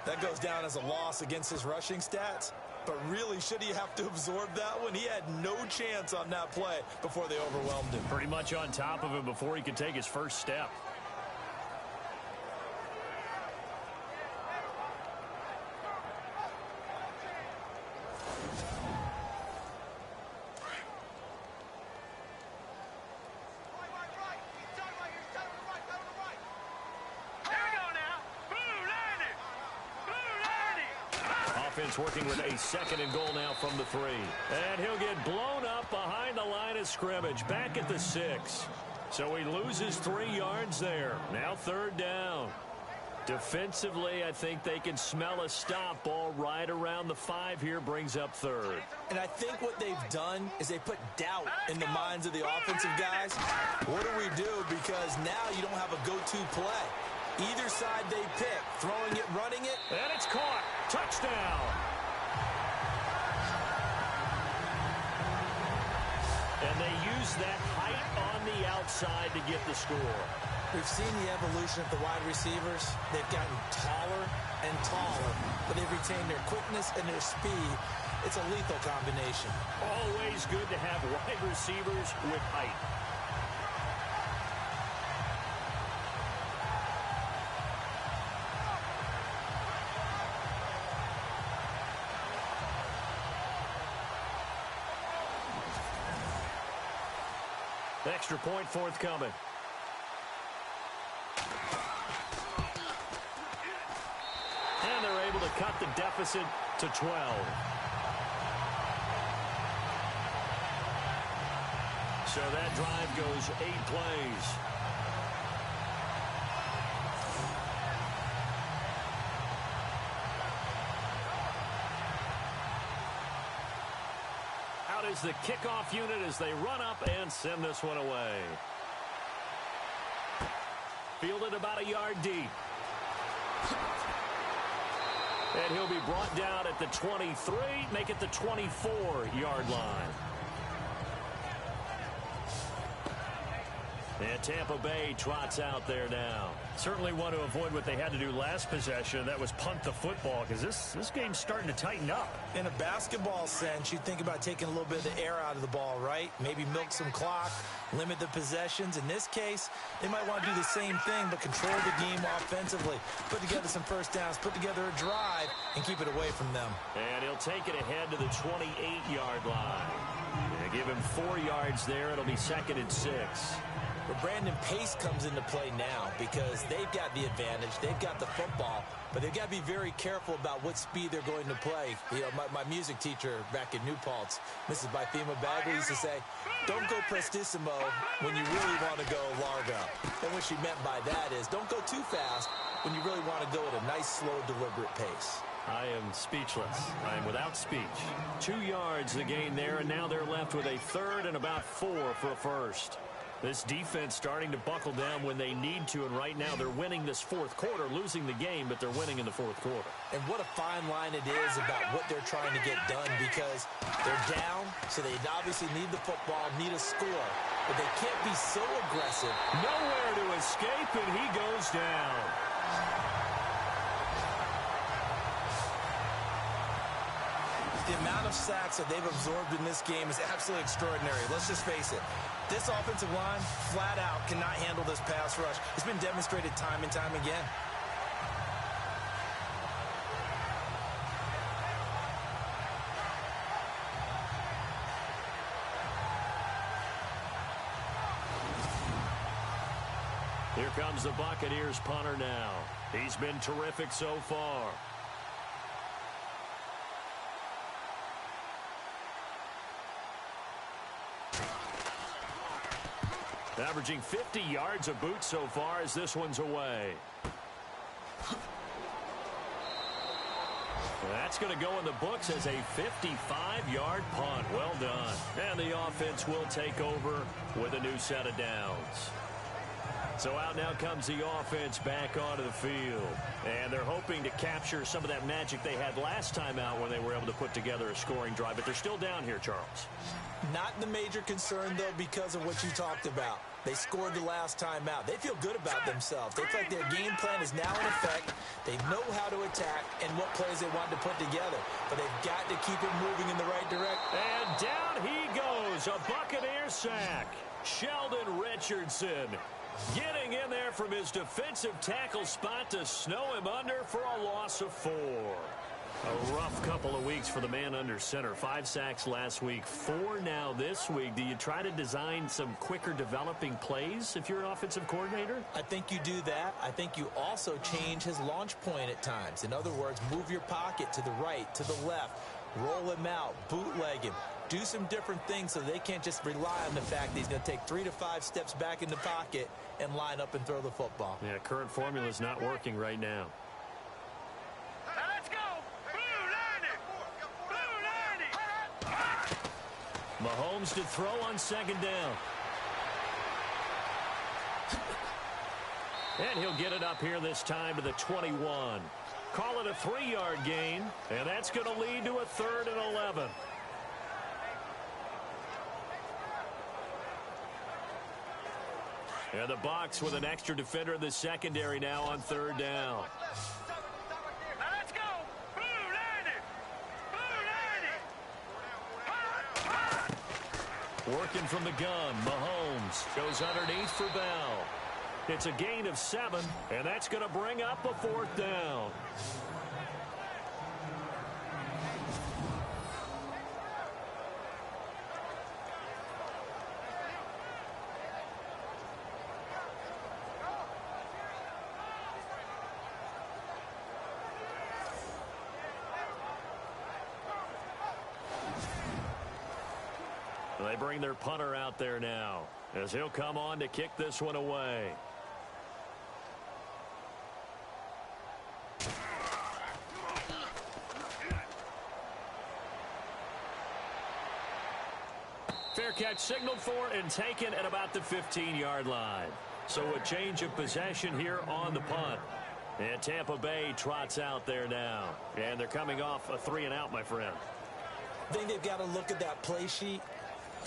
That goes down as a loss against his rushing stats. But really, should he have to absorb that one? He had no chance on that play before they overwhelmed him. Pretty much on top of him before he could take his first step. Working with a second and goal now from the 3. And he'll get blown up behind the line of scrimmage, back at the 6. So he loses 3 yards there. Now third down. Defensively, I think they can smell a stop ball right around the 5 here, brings up third. And I think what they've done is they put doubt in the minds of the offensive guys. What do we do? Because now you don't have a go-to play. Either side they pick, throwing it, running it. And it's caught. Touchdown. And they use that height on the outside to get the score. We've seen the evolution of the wide receivers. They've gotten taller and taller, but they've retained their quickness and their speed. It's a lethal combination. Always good to have wide receivers with height. Extra point forthcoming. And they're able to cut the deficit to 12. So that drive goes 8 plays. Is the kickoff unit as they run up and send this one away. Fielded about a yard deep. And he'll be brought down at the 23, make it the 24-yard line. And Tampa Bay trots out there now. Certainly want to avoid what they had to do last possession. That was punt the football, because this game's starting to tighten up. In a basketball sense, you think about taking a little bit of the air out of the ball, right? Maybe milk some clock, limit the possessions. In this case, they might want to do the same thing, but control the game offensively. Put together some first downs, put together a drive, and keep it away from them. And he'll take it ahead to the 28-yard line. And give him 4 yards there. It'll be second and 6. But Brandon, pace comes into play now because they've got the advantage. They've got the football, but they've got to be very careful about what speed they're going to play. You know, my music teacher back in New Paltz, Mrs. Bythema Bagley, used to say, don't go prestissimo when you really want to go largo. And what she meant by that is don't go too fast when you really want to go at a nice, slow, deliberate pace. I am speechless. I am without speech. 2 yards the gain there, and now they're left with a third and about 4 for a first. This defense starting to buckle down when they need to, and right now they're winning this fourth quarter, losing the game, but they're winning in the fourth quarter. And what a fine line it is about what they're trying to get done, because they're down, so they obviously need the football, need a score, but they can't be so aggressive. Nowhere to escape, and he goes down. The amount of sacks that they've absorbed in this game is absolutely extraordinary. Let's just face it. This offensive line, flat out, cannot handle this pass rush. It's been demonstrated time and time again. Here comes the Buccaneers punter now. He's been terrific so far. Averaging 50 yards a boot so far as this one's away. That's going to go in the books as a 55-yard punt. Well done. And the offense will take over with a new set of downs. So out now comes the offense back onto the field. And they're hoping to capture some of that magic they had last time out when they were able to put together a scoring drive. But they're still down here, Charles. Not the major concern, though, because of what you talked about. They scored the last time out. They feel good about themselves. They feel like their game plan is now in effect. They know how to attack and what plays they want to put together. But they've got to keep it moving in the right direction. And down he goes. A Buccaneer sack. Sheldon Richardson getting in there from his defensive tackle spot to snow him under for a loss of 4. A rough couple of weeks for the man under center. 5 sacks last week, 4 now this week. Do you try to design some quicker developing plays if you're an offensive coordinator? I think you do that. I think you also change his launch point at times. In other words, move your pocket to the right, to the left, roll him out, bootleg him. Do some different things so they can't just rely on the fact that he's going to take 3 to 5 steps back in the pocket and line up and throw the football. Yeah, current formula is not working right now. Now let's go. Blue 90. Mahomes to throw on second down. And he'll get it up here this time to the 21. Call it a 3-yard gain, and that's going to lead to a 3rd and 11. And the Bucs with an extra defender in the secondary now on 3rd down. Now let's go. Blue 90. Working from the gun, Mahomes goes underneath for Bell. It's a gain of 7, and that's going to bring up a 4th down. They bring their punter out there now as he'll come on to kick this one away. Fair catch signaled for and taken at about the 15-yard line. So a change of possession here on the punt. And Tampa Bay trots out there now. And they're coming off a 3-and-out, my friend. I think they've got to look at that play sheet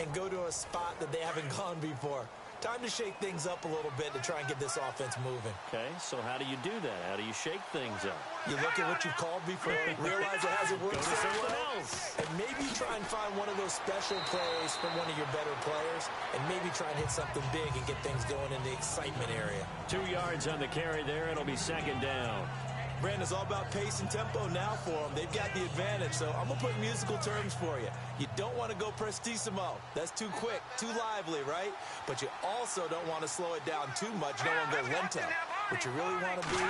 and go to a spot that they haven't gone before. Time to shake things up a little bit to try and get this offense moving. Okay, so how do you do that? How do you shake things up? You look at what you've called before, realize it hasn't worked Go to so something well, else. and maybe try and find one of those special plays from one of your better players, and maybe try and hit something big and get things going in the excitement area. 2 yards on the carry there. It'll be 2nd down. Brandon, it's all about pace and tempo now for them. They've got the advantage, so I'm going to put musical terms for you. You don't want to go prestissimo. That's too quick, too lively, right? But you also don't want to slow it down too much. You don't want to go lento. What you really want to be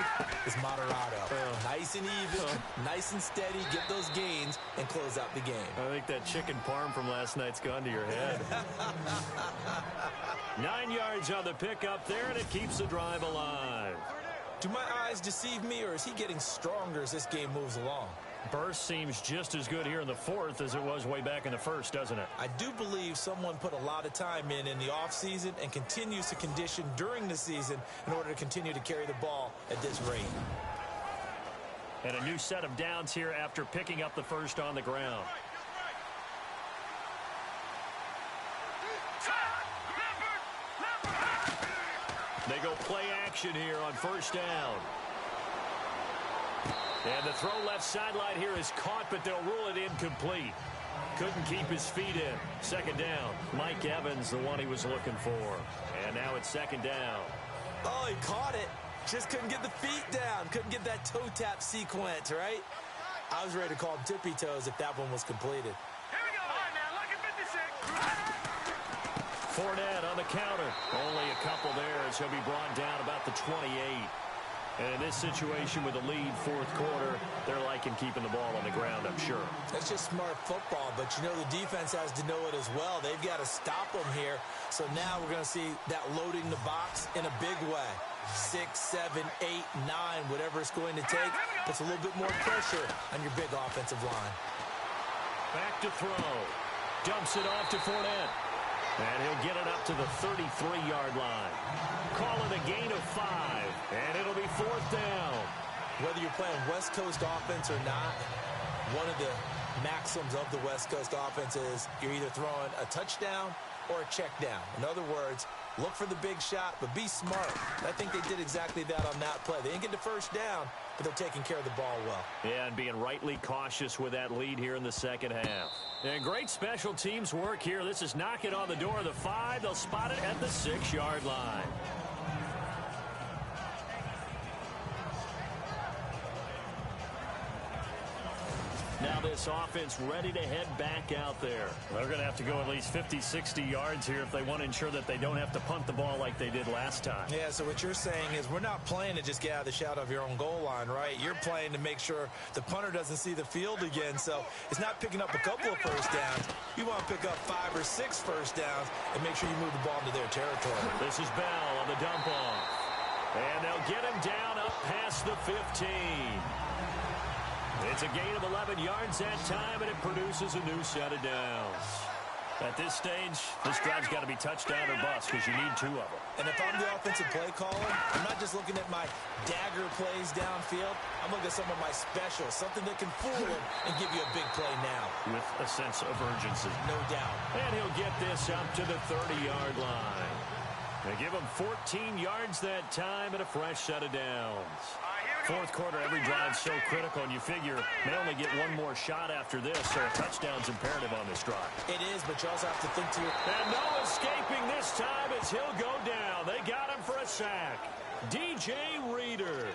is moderato. Nice and even, nice and steady, get those gains, and close out the game. I think that chicken parm from last night's gone to your head. 9 yards on the pickup there, and it keeps the drive alive. Do my eyes deceive me, or is he getting stronger as this game moves along? Burst seems just as good here in the fourth as it was way back in the first, doesn't it? I do believe someone put a lot of time in the offseason and continues to condition during the season in order to continue to carry the ball at this rate. And a new set of downs here after picking up the first on the ground. They go play action here on first down. And the throw left sideline here is caught, but they'll rule it incomplete. Couldn't keep his feet in. Second down. Mike Evans, the one he was looking for. And now it's second down. Oh, he caught it. Just couldn't get the feet down. Couldn't get that toe tap sequence, right? I was ready to call him tippy toes if that one was completed. Here we go. All right, now, look at 56. Fournette on the counter. Only a couple there as he'll be brought down about the 28. And in this situation with a lead fourth quarter, they're liking keeping the ball on the ground, I'm sure. That's just smart football, but you know the defense has to know it as well. They've got to stop them here. So now we're going to see that loading the box in a big way. 6, 7, 8, 9, whatever it's going to take. Puts a little bit more pressure on your big offensive line. Back to throw. Dumps it off to Fournette. And he'll get it up to the 33-yard line. Call it a gain of 5. And it'll be fourth down. Whether you're playing West Coast offense or not, one of the maxims of the West Coast offense is you're either throwing a touchdown or a check down. In other words, look for the big shot, but be smart. I think they did exactly that on that play. They didn't get the first down, but they're taking care of the ball well. Yeah, and being rightly cautious with that lead here in the second half. And great special teams work here. This is knocking on the door of the 5. They'll spot it at the 6-yard line. Now this offense ready to head back out there. They're going to have to go at least 50, 60 yards here if they want to ensure that they don't have to punt the ball like they did last time. Yeah, so what you're saying is we're not playing to just get out of the shadow of your own goal line, right? You're playing to make sure the punter doesn't see the field again. So it's not picking up a couple of first downs. You want to pick up 5 or 6 first downs and make sure you move the ball into their territory. This is Bell on the dump off. And they'll get him down up past the 15. It's a gain of 11 yards that time, and it produces a new set of downs. At this stage, this drive's got to be touchdown or bust because you need 2 of them. And if I'm the offensive play caller, I'm not just looking at my dagger plays downfield. I'm looking at some of my specials, something that can fool him and give you a big play now. With a sense of urgency. No doubt. And he'll get this up to the 30-yard line. They give him 14 yards that time and a fresh set of downs. Fourth quarter, every drive's so critical, and you figure they only get one more shot after this, so a touchdown's imperative on this drive. It is, but you also have to think to your... And no escaping this time as he'll go down. They got him for a sack. DJ Reader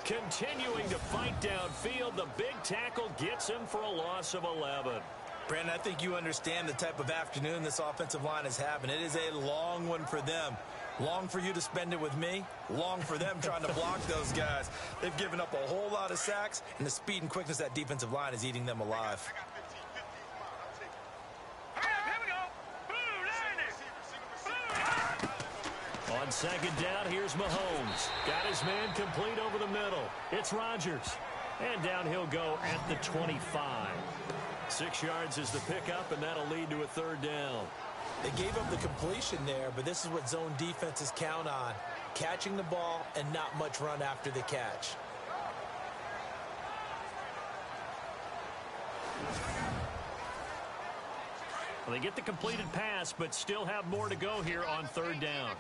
continuing to fight downfield. The big tackle gets him for a loss of 11. Brandon, I think you understand the type of afternoon this offensive line is having. It is a long one for them. Long for you to spend it with me. Long for them trying to block those guys. They've given up a whole lot of sacks, and the speed and quickness of that defensive line is eating them alive. On second down, here's Mahomes. Got his man complete over the middle. It's Rodgers. And down he'll go at the 25. 6 yards is the pickup, and that'll lead to a third down. They gave up the completion there, but this is what zone defenses count on. Catching the ball and not much run after the catch. Well, they get the completed pass, but still have more to go here on third down.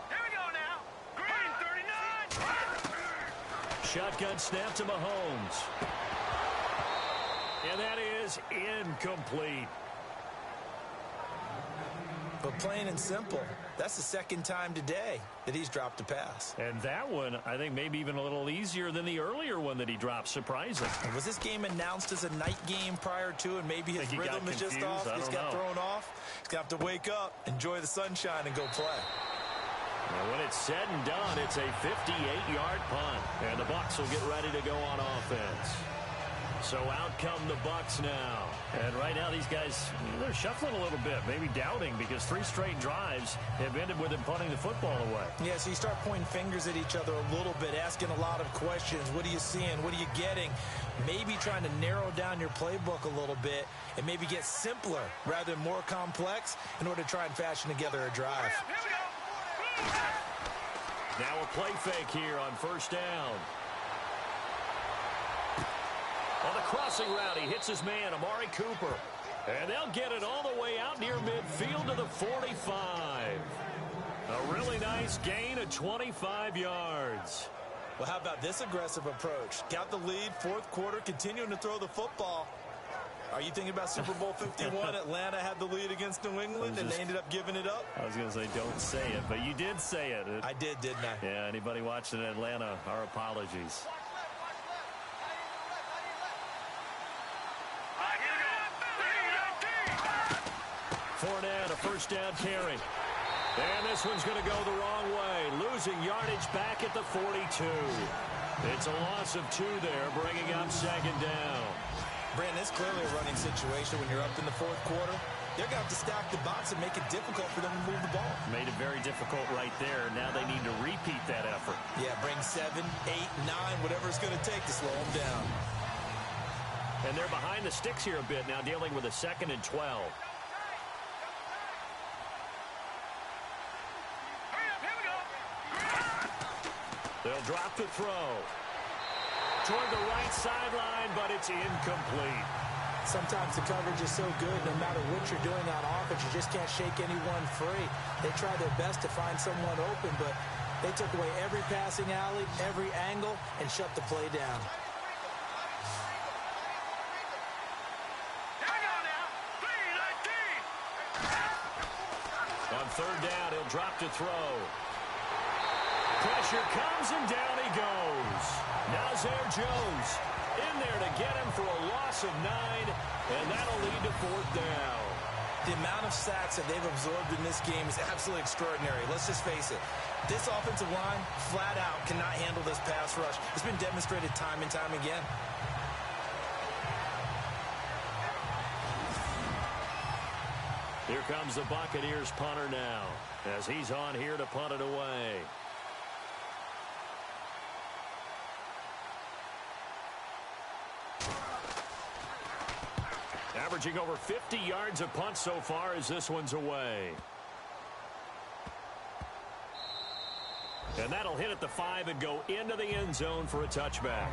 Here we go now. Green 39. Shotgun snap to Mahomes. And that is incomplete. But plain and simple, that's the second time today that he's dropped a pass. And that one, I think, maybe even a little easier than the earlier one that he dropped. Surprising. And was this game announced as a night game prior to, and maybe his rhythm is just off? He's got thrown off. He's going to have to wake up, enjoy the sunshine, and go play. And when it's said and done, it's a 58-yard punt. And the Bucs will get ready to go on offense. So out come the Bucs now. And right now these guys, they're shuffling a little bit, maybe doubting, because 3 straight drives have ended with them punting the football away. Yeah, so you start pointing fingers at each other a little bit, asking a lot of questions. What are you seeing? What are you getting? Maybe trying to narrow down your playbook a little bit and maybe get simpler rather than more complex in order to try and fashion together a drive. Here we go. Now a play fake here on first down. On the crossing route, he hits his man, Amari Cooper. And they'll get it all the way out near midfield to the 45. A really nice gain of 25 yards. Well, how about this aggressive approach? Got the lead, fourth quarter, continuing to throw the football. Are you thinking about Super Bowl 51? Atlanta had the lead against New England, and they ended up giving it up? I was going to say, don't say it, but you did say it. I did, didn't I? Yeah, anybody watching Atlanta, our apologies. Fournette, a first down carry. And this one's going to go the wrong way. Losing yardage back at the 42. It's a loss of 2 there, bringing up second down. Brandon, it's clearly a running situation when you're up in the fourth quarter. They're going to have to stack the box and make it difficult for them to move the ball. Made it very difficult right there. Now they need to repeat that effort. Yeah, bring 7, 8, 9, whatever it's going to take to slow them down. And they're behind the sticks here a bit now, dealing with a 2nd and 12. They'll drop the throw. Toward the right sideline, but it's incomplete. Sometimes the coverage is so good, no matter what you're doing on offense, you just can't shake anyone free. They try their best to find someone open, but they took away every passing alley, every angle, and shut the play down. On third down, he'll drop to throw. Pressure comes, and down he goes. Nazir Jones in there to get him for a loss of 9, and that'll lead to fourth down. The amount of sacks that they've absorbed in this game is absolutely extraordinary. Let's just face it. This offensive line, flat out, cannot handle this pass rush. It's been demonstrated time and time again. Here comes the Buccaneers punter now, as he's on here to punt it away. Averaging over 50 yards a punt so far as this one's away. And that'll hit at the 5 and go into the end zone for a touchback.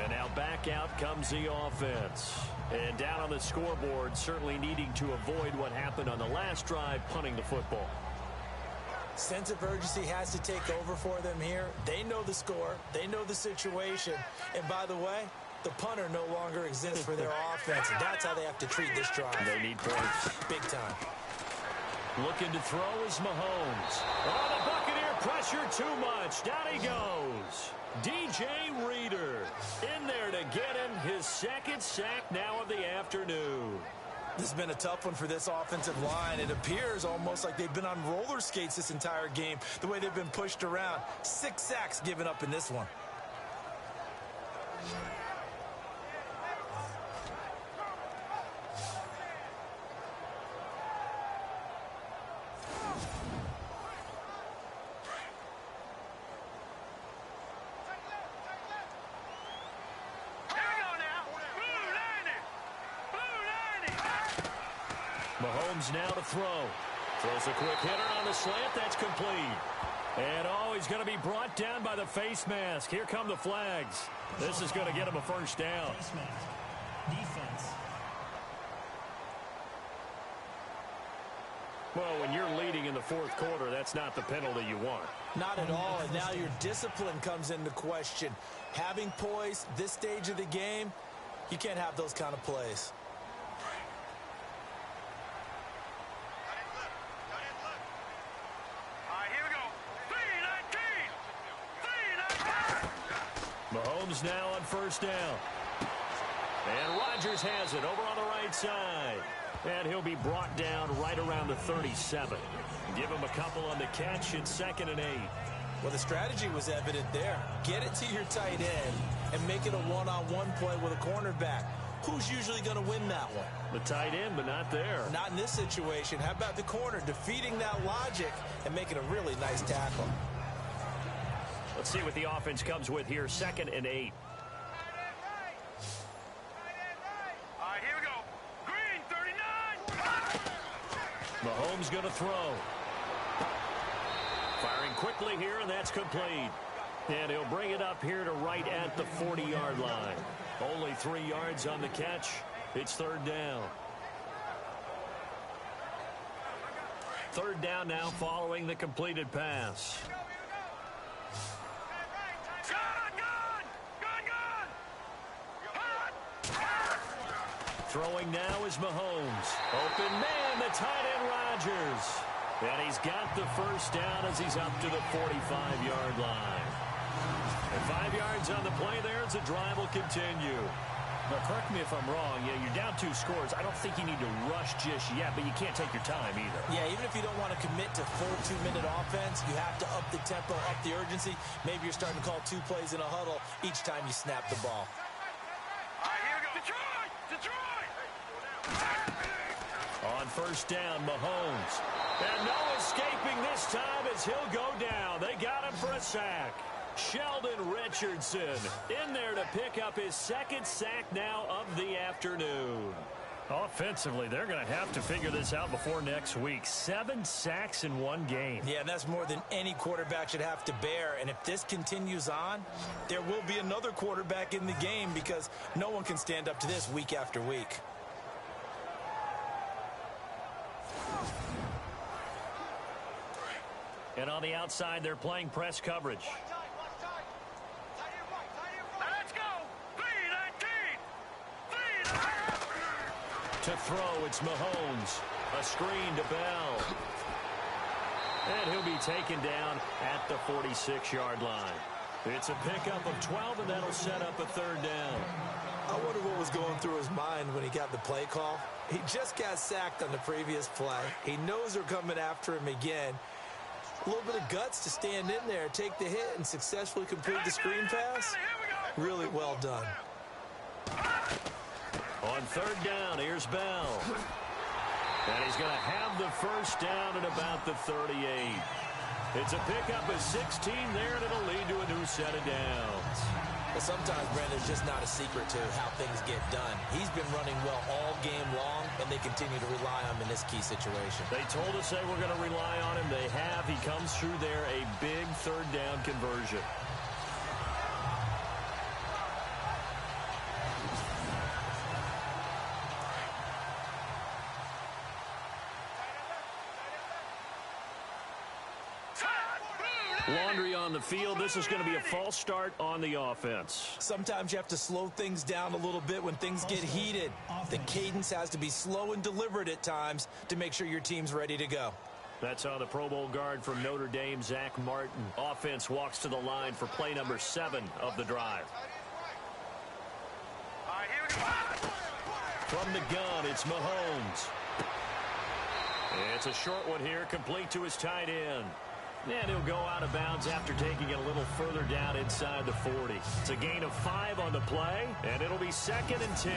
And now back out comes the offense. And down on the scoreboard, certainly needing to avoid what happened on the last drive, punting the football. Sense of urgency has to take over for them here. They know the score. They know the situation. And by the way, the punter no longer exists for their offense. And that's how they have to treat this drive. They need points. Big time. Looking to throw is Mahomes. Oh, the Buccaneer pressure too much. Down he goes. DJ Reader in there to get him his 2nd sack now of the afternoon. This has been a tough one for this offensive line. It appears almost like they've been on roller skates this entire game, the way they've been pushed around. 6 sacks given up in this one. Mahomes now to throw. Throws a quick hitter on the slant. That's complete. And, oh, he's going to be brought down by the face mask. Here come the flags. This is going to get him a first down. Defense. Well, when you're leading in the fourth quarter, that's not the penalty you want. Not at all, and now your discipline comes into question. Having poise this stage of the game, you can't have those kind of plays. Mahomes now on first down. And Rodgers has it over on the right side. And he'll be brought down right around the 37. Give him a couple on the catch. It's 2nd and 8. Well, the strategy was evident there. Get it to your tight end, and make it a one-on-one play with a cornerback. Who's usually going to win that one? The tight end, but not there. Not in this situation. How about the corner defeating that logic and making a really nice tackle? Let's see what the offense comes with here. 2nd and 8. All right, here we go. Green, 39. Mahomes going to throw. Firing quickly here, and that's complete. And he'll bring it up here to right at the 40-yard line. Only 3 yards on the catch. It's 3rd down. 3rd down now following the completed pass. Throwing now is Mahomes. Open man, the tight end Rodgers. And he's got the first down as he's up to the 45-yard line. And 5 yards on the play there as the drive will continue. Now, correct me if I'm wrong. Yeah, you're down 2 scores. I don't think you need to rush just yet, but you can't take your time either. Yeah, even if you don't want to commit to full 2-minute offense, you have to up the tempo, up the urgency. Maybe you're starting to call 2 plays in a huddle each time you snap the ball. All right, here we go. Detroit! Detroit! On first down, Mahomes. And no escaping this time as he'll go down. They got him for a sack. Sheldon Richardson in there to pick up his 2nd sack now of the afternoon. Offensively, they're going to have to figure this out before next week. 7 sacks in 1 game. Yeah, and that's more than any quarterback should have to bear. And if this continues on, there will be another quarterback in the game because no one can stand up to this week after week. And on the outside, they're playing press coverage. Now let's go. 3-19. To throw, it's Mahomes. A screen to Bell. And he'll be taken down at the 46-yard line. It's a pickup of 12, and that'll set up a 3rd down. I wonder what was going through his mind when he got the play call. He just got sacked on the previous play. He knows they're coming after him again. A little bit of guts to stand in there, take the hit, and successfully complete the screen pass. Really well done. On 3rd down, here's Bell. And he's going to have the first down at about the 38. It's a pickup of 16 there, and it'll lead to a new set of downs. But sometimes, Brandon, it's just not a secret to how things get done. He's been running well all game long, and they continue to rely on him in this key situation. They told us they were going to rely on him. They have. He comes through there, a big 3rd down conversion. Laundry on the field. This is going to be a false start on the offense. Sometimes you have to slow things down a little bit when things get heated. The cadence has to be slow and deliberate at times to make sure your team's ready to go. That's on the Pro Bowl guard from Notre Dame, Zach Martin. Offense walks to the line for play number 7 of the drive. All right, here we go. From the gun, it's Mahomes. It's a short one here, complete to his tight end. And he'll go out of bounds after taking it a little further down inside the 40. It's a gain of 5 on the play, and it'll be 2nd and 10.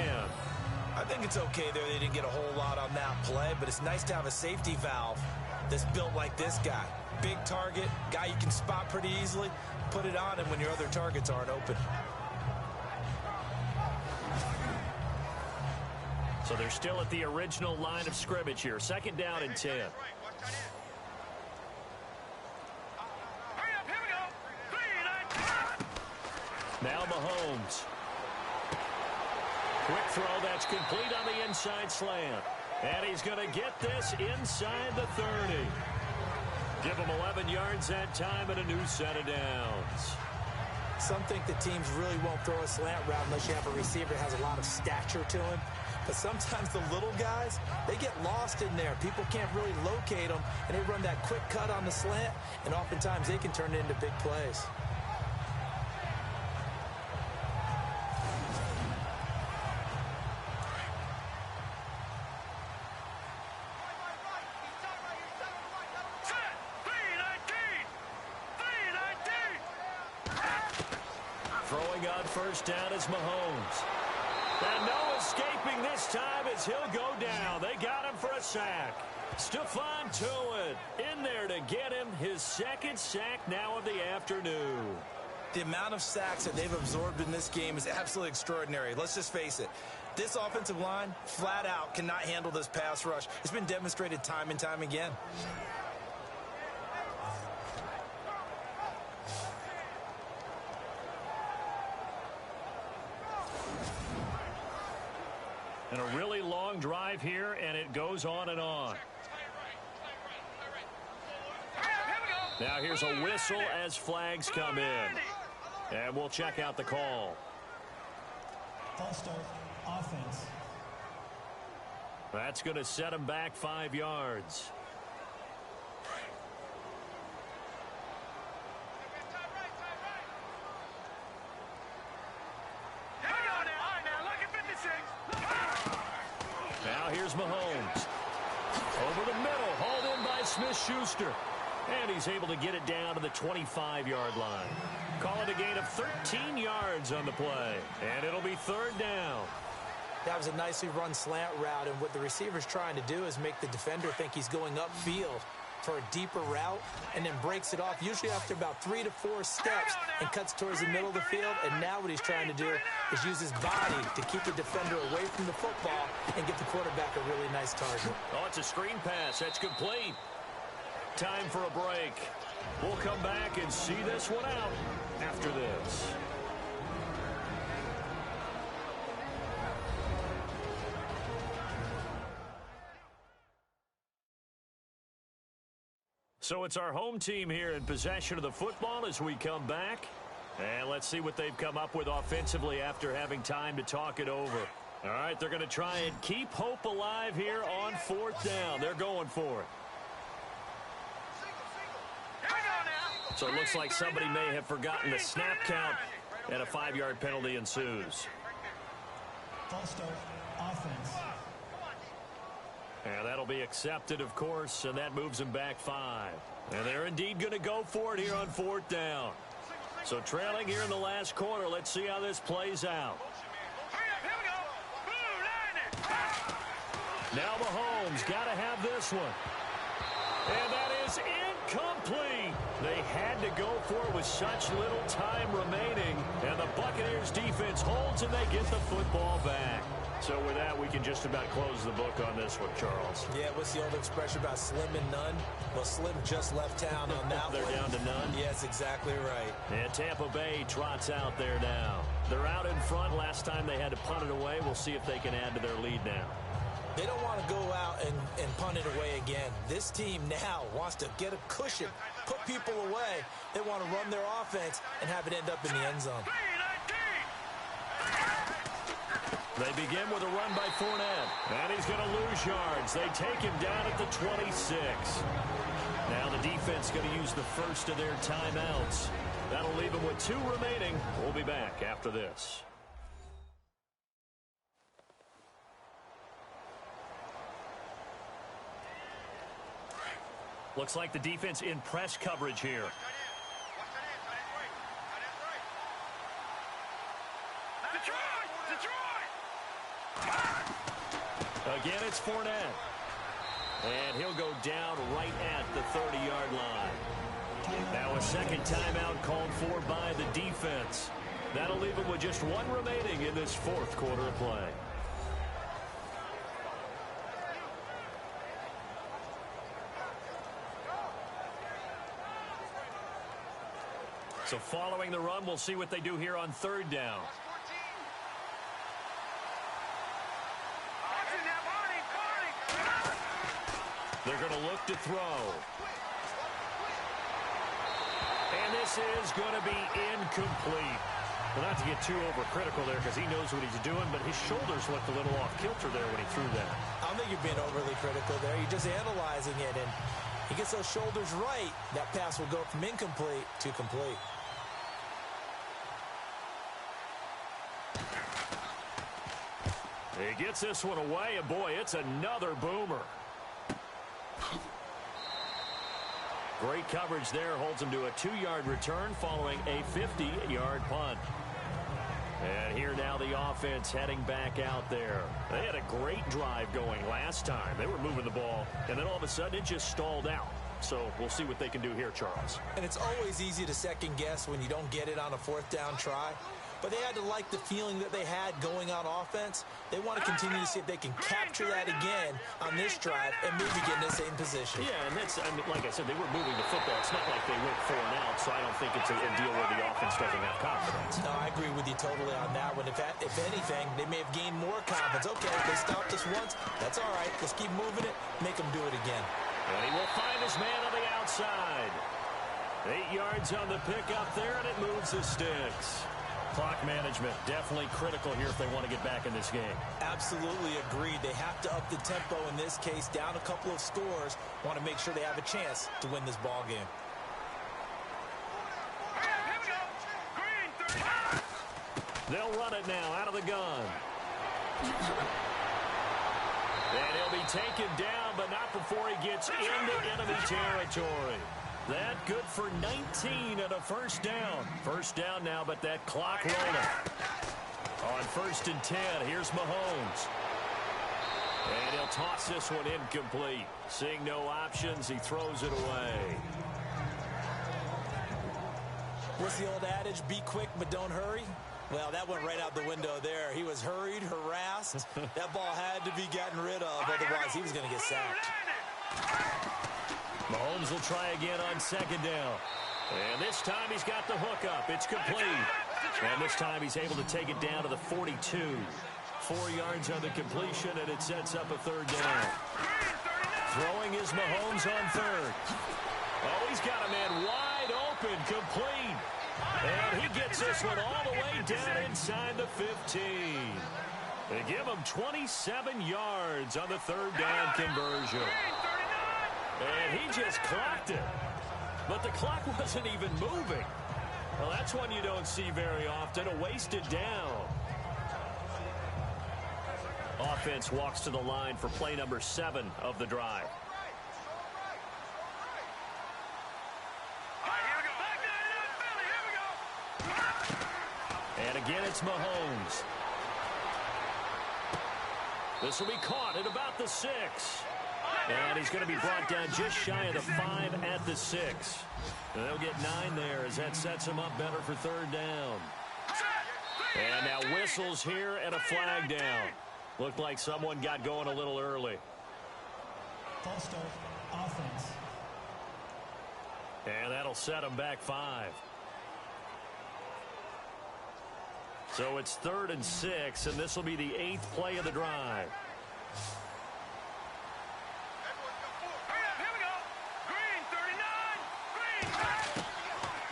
I think it's okay there. They didn't get a whole lot on that play, but it's nice to have a safety valve that's built like this guy. Big target, guy you can spot pretty easily. Put it on him when your other targets aren't open. So they're still at the original line of scrimmage here. 2nd down and 10. Now Mahomes. Quick throw, that's complete on the inside slant. And he's going to get this inside the 30. Give him 11 yards that time and a new set of downs. Some think the teams really won't throw a slant route unless you have a receiver that has a lot of stature to him. But sometimes the little guys, they get lost in there. People can't really locate them, and they run that quick cut on the slant, and oftentimes they can turn it into big plays. Throwing on first down is Mahomes. And no escaping this time as he'll go down. They got him for a sack. Stephon Tuitt in there to get him his second sack now of the afternoon. The amount of sacks that they've absorbed in this game is absolutely extraordinary. Let's just face it. This offensive line, flat out, cannot handle this pass rush. It's been demonstrated time and time again. And a really long drive here, and it goes on and on. Now here's a whistle as flags come in. And we'll check out the call. False start, offense. That's going to set him back 5 yards. Now here's Mahomes. Over the middle, hauled in by Smith-Schuster. And he's able to get it down to the 25-yard line. Call it a gain of 13 yards on the play. And it'll be third down. That was a nicely run slant route, and what the receiver's trying to do is make the defender think he's going upfield for a deeper route, and then breaks it off, usually after about 3 to 4 steps, and cuts towards the middle of the field. And now what he's trying to do is use his body to keep the defender away from the football and give the quarterback a really nice target. Oh, it's a screen pass. That's complete. Time for a break. We'll come back and see this one out after this. So it's our home team here in possession of the football as we come back. And let's see what they've come up with offensively after having time to talk it over. All right, they're going to try and keep hope alive here on fourth down. They're going for it. So it looks like somebody may have forgotten the snap count, and a 5-yard penalty ensues. False start, offense. And that'll be accepted, of course, and that moves them back 5. And they're indeed going to go for it here on fourth down. So trailing here in the last quarter, let's see how this plays out. Now Mahomes got to have this one. And that is incomplete. They had to go for it with such little time remaining. And the Buccaneers defense holds and they get the football back. So with that, we can just about close the book on this one, Charles. Yeah, what's the old expression about slim and none? Well, Slim just left town on that They're one. down to none? Yes, exactly right. And Tampa Bay trots out there now. They're out in front. Last time they had to punt it away. We'll see if they can add to their lead now. They don't want to go out and punt it away again. This team now wants to get a cushion, put people away. They want to run their offense and have it end up in the end zone. They begin with a run by Fournette. And he's going to lose yards. They take him down at the 26. Now the defense going to use the first of their timeouts. That'll leave them with 2 remaining. We'll be back after this. Looks like the defense in press coverage here. Again, it's Fournette. And he'll go down right at the 30-yard line. Now a second timeout called for by the defense. That'll leave them with just 1 remaining in this fourth quarter of play. So following the run, we'll see what they do here on third down. They're going to look to throw. And this is going to be incomplete. Well, not to get too overcritical there because he knows what he's doing, but his shoulders looked a little off kilter there when he threw that. I don't think you're being overly critical there. You're just analyzing it, and he gets those shoulders right. That pass will go from incomplete to complete. He gets this one away, and boy, it's another boomer. Great coverage there. Holds him to a 2-yard return following a 50-yard punt. And here now the offense heading back out there. They had a great drive going last time. They were moving the ball, and then all of a sudden it just stalled out. So we'll see what they can do here, Charles. And it's always easy to second guess when you don't get it on a fourth down try. But they had to like the feeling that they had going on offense. They want to continue to see if they can capture that again on this drive and maybe get in the same position. Yeah, and that's, I mean, like I said, they were moving the football. It's not like they went 4 and out, so I don't think it's a deal where the offense doesn't have confidence. No, I agree with you totally on that one. If anything, they may have gained more confidence. Okay, they stopped us once. That's all right. Let's keep moving it. Make them do it again. And he will find his man on the outside. 8 yards on the pickup there, and it moves the sticks. Clock management definitely critical here if they want to get back in this game. Absolutely agreed. They have to up the tempo in this case, down a couple of scores. Want to make sure they have a chance to win this ball game. They'll run it now out of the gun. And he'll be taken down, but not before he gets into enemy territory. That good for 19 and a first down. First down now, but that clock rolling. On 1st and 10, here's Mahomes. And he'll toss this one incomplete. Seeing no options, he throws it away. What's the old adage? Be quick, but don't hurry. Well, that went right out the window there. He was hurried, harassed. That ball had to be gotten rid of, otherwise he was going to get sacked. Mahomes will try again on 2nd down. And this time he's got the hook up. It's complete. And this time he's able to take it down to the 42. 4 yards on the completion, and it sets up a 3rd down. Throwing is Mahomes on 3rd. Oh, he's got a man wide open, complete. And he gets this one all the way down inside the 15. They give him 27 yards on the 3rd down conversion. And he just clocked it. But the clock wasn't even moving. Well, that's one you don't see very often, a wasted down. Offense walks to the line for play number 7 of the drive. And again, it's Mahomes. This will be caught at about the 6. And he's going to be brought down just shy of the 5 at the 6. And they'll get 9 there as that sets him up better for 3rd down. And now whistles here and a flag down. Looked like someone got going a little early. False start, offense. And that'll set him back 5. So it's 3rd and 6, and this will be the 8th play of the drive.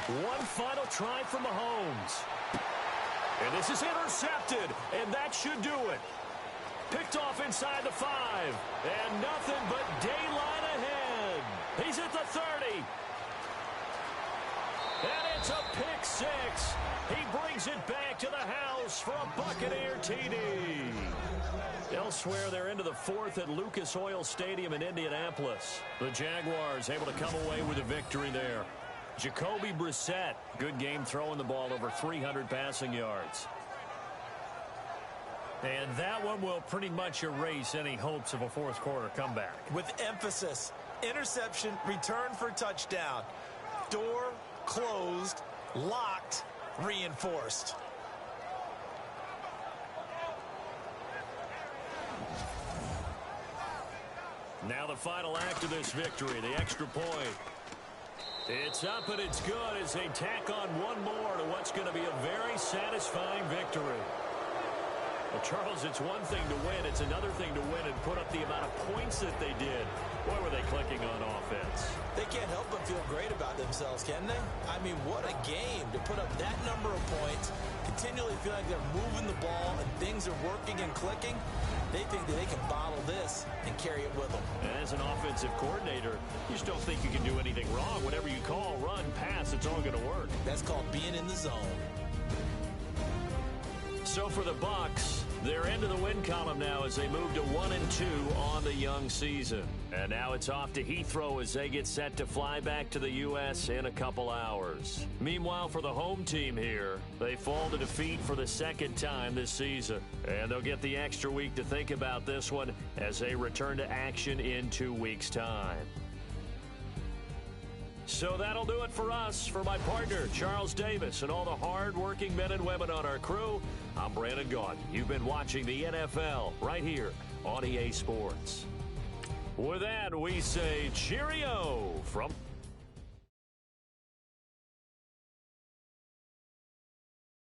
One final try for Mahomes. And this is intercepted, and that should do it. Picked off inside the 5, and nothing but daylight ahead. He's at the 30. And it's a pick 6. He brings it back to the house for a Buccaneer TD. Elsewhere, they're into the 4th at Lucas Oil Stadium in Indianapolis. The Jaguars able to come away with a victory there. Jacoby Brissett, good game throwing the ball, over 300 passing yards. And that one will pretty much erase any hopes of a 4th quarter comeback. With emphasis, interception, return for touchdown. Door closed, locked, reinforced. Now the final act of this victory, the extra point. It's up and it's good as they tack on one more to what's going to be a very satisfying victory. Well, Charles, it's one thing to win. It's another thing to win and put up the amount of points that they did. Boy, were they clicking on offense. They can't help but feel great about themselves, can they? I mean, what a game to put up that number of points, continually feel like they're moving the ball and things are working and clicking. They think that they can bottle this and carry it with them. And as an offensive coordinator, you just don't think you can do anything wrong. Whatever you call, run, pass, it's all going to work. That's called being in the zone. So for the Bucs, They're into the win column now as they move to 1-2 on the young season. And now it's off to Heathrow as they get set to fly back to the U.S. in a couple hours. Meanwhile, for the home team here, they fall to defeat for the second time this season. And they'll get the extra week to think about this one as they return to action in 2 weeks' time. So that'll do it for us. For my partner, Charles Davis, and all the hard-working men and women on our crew, I'm Brandon Gaudin. You've been watching the NFL right here on EA Sports. With that, we say cheerio from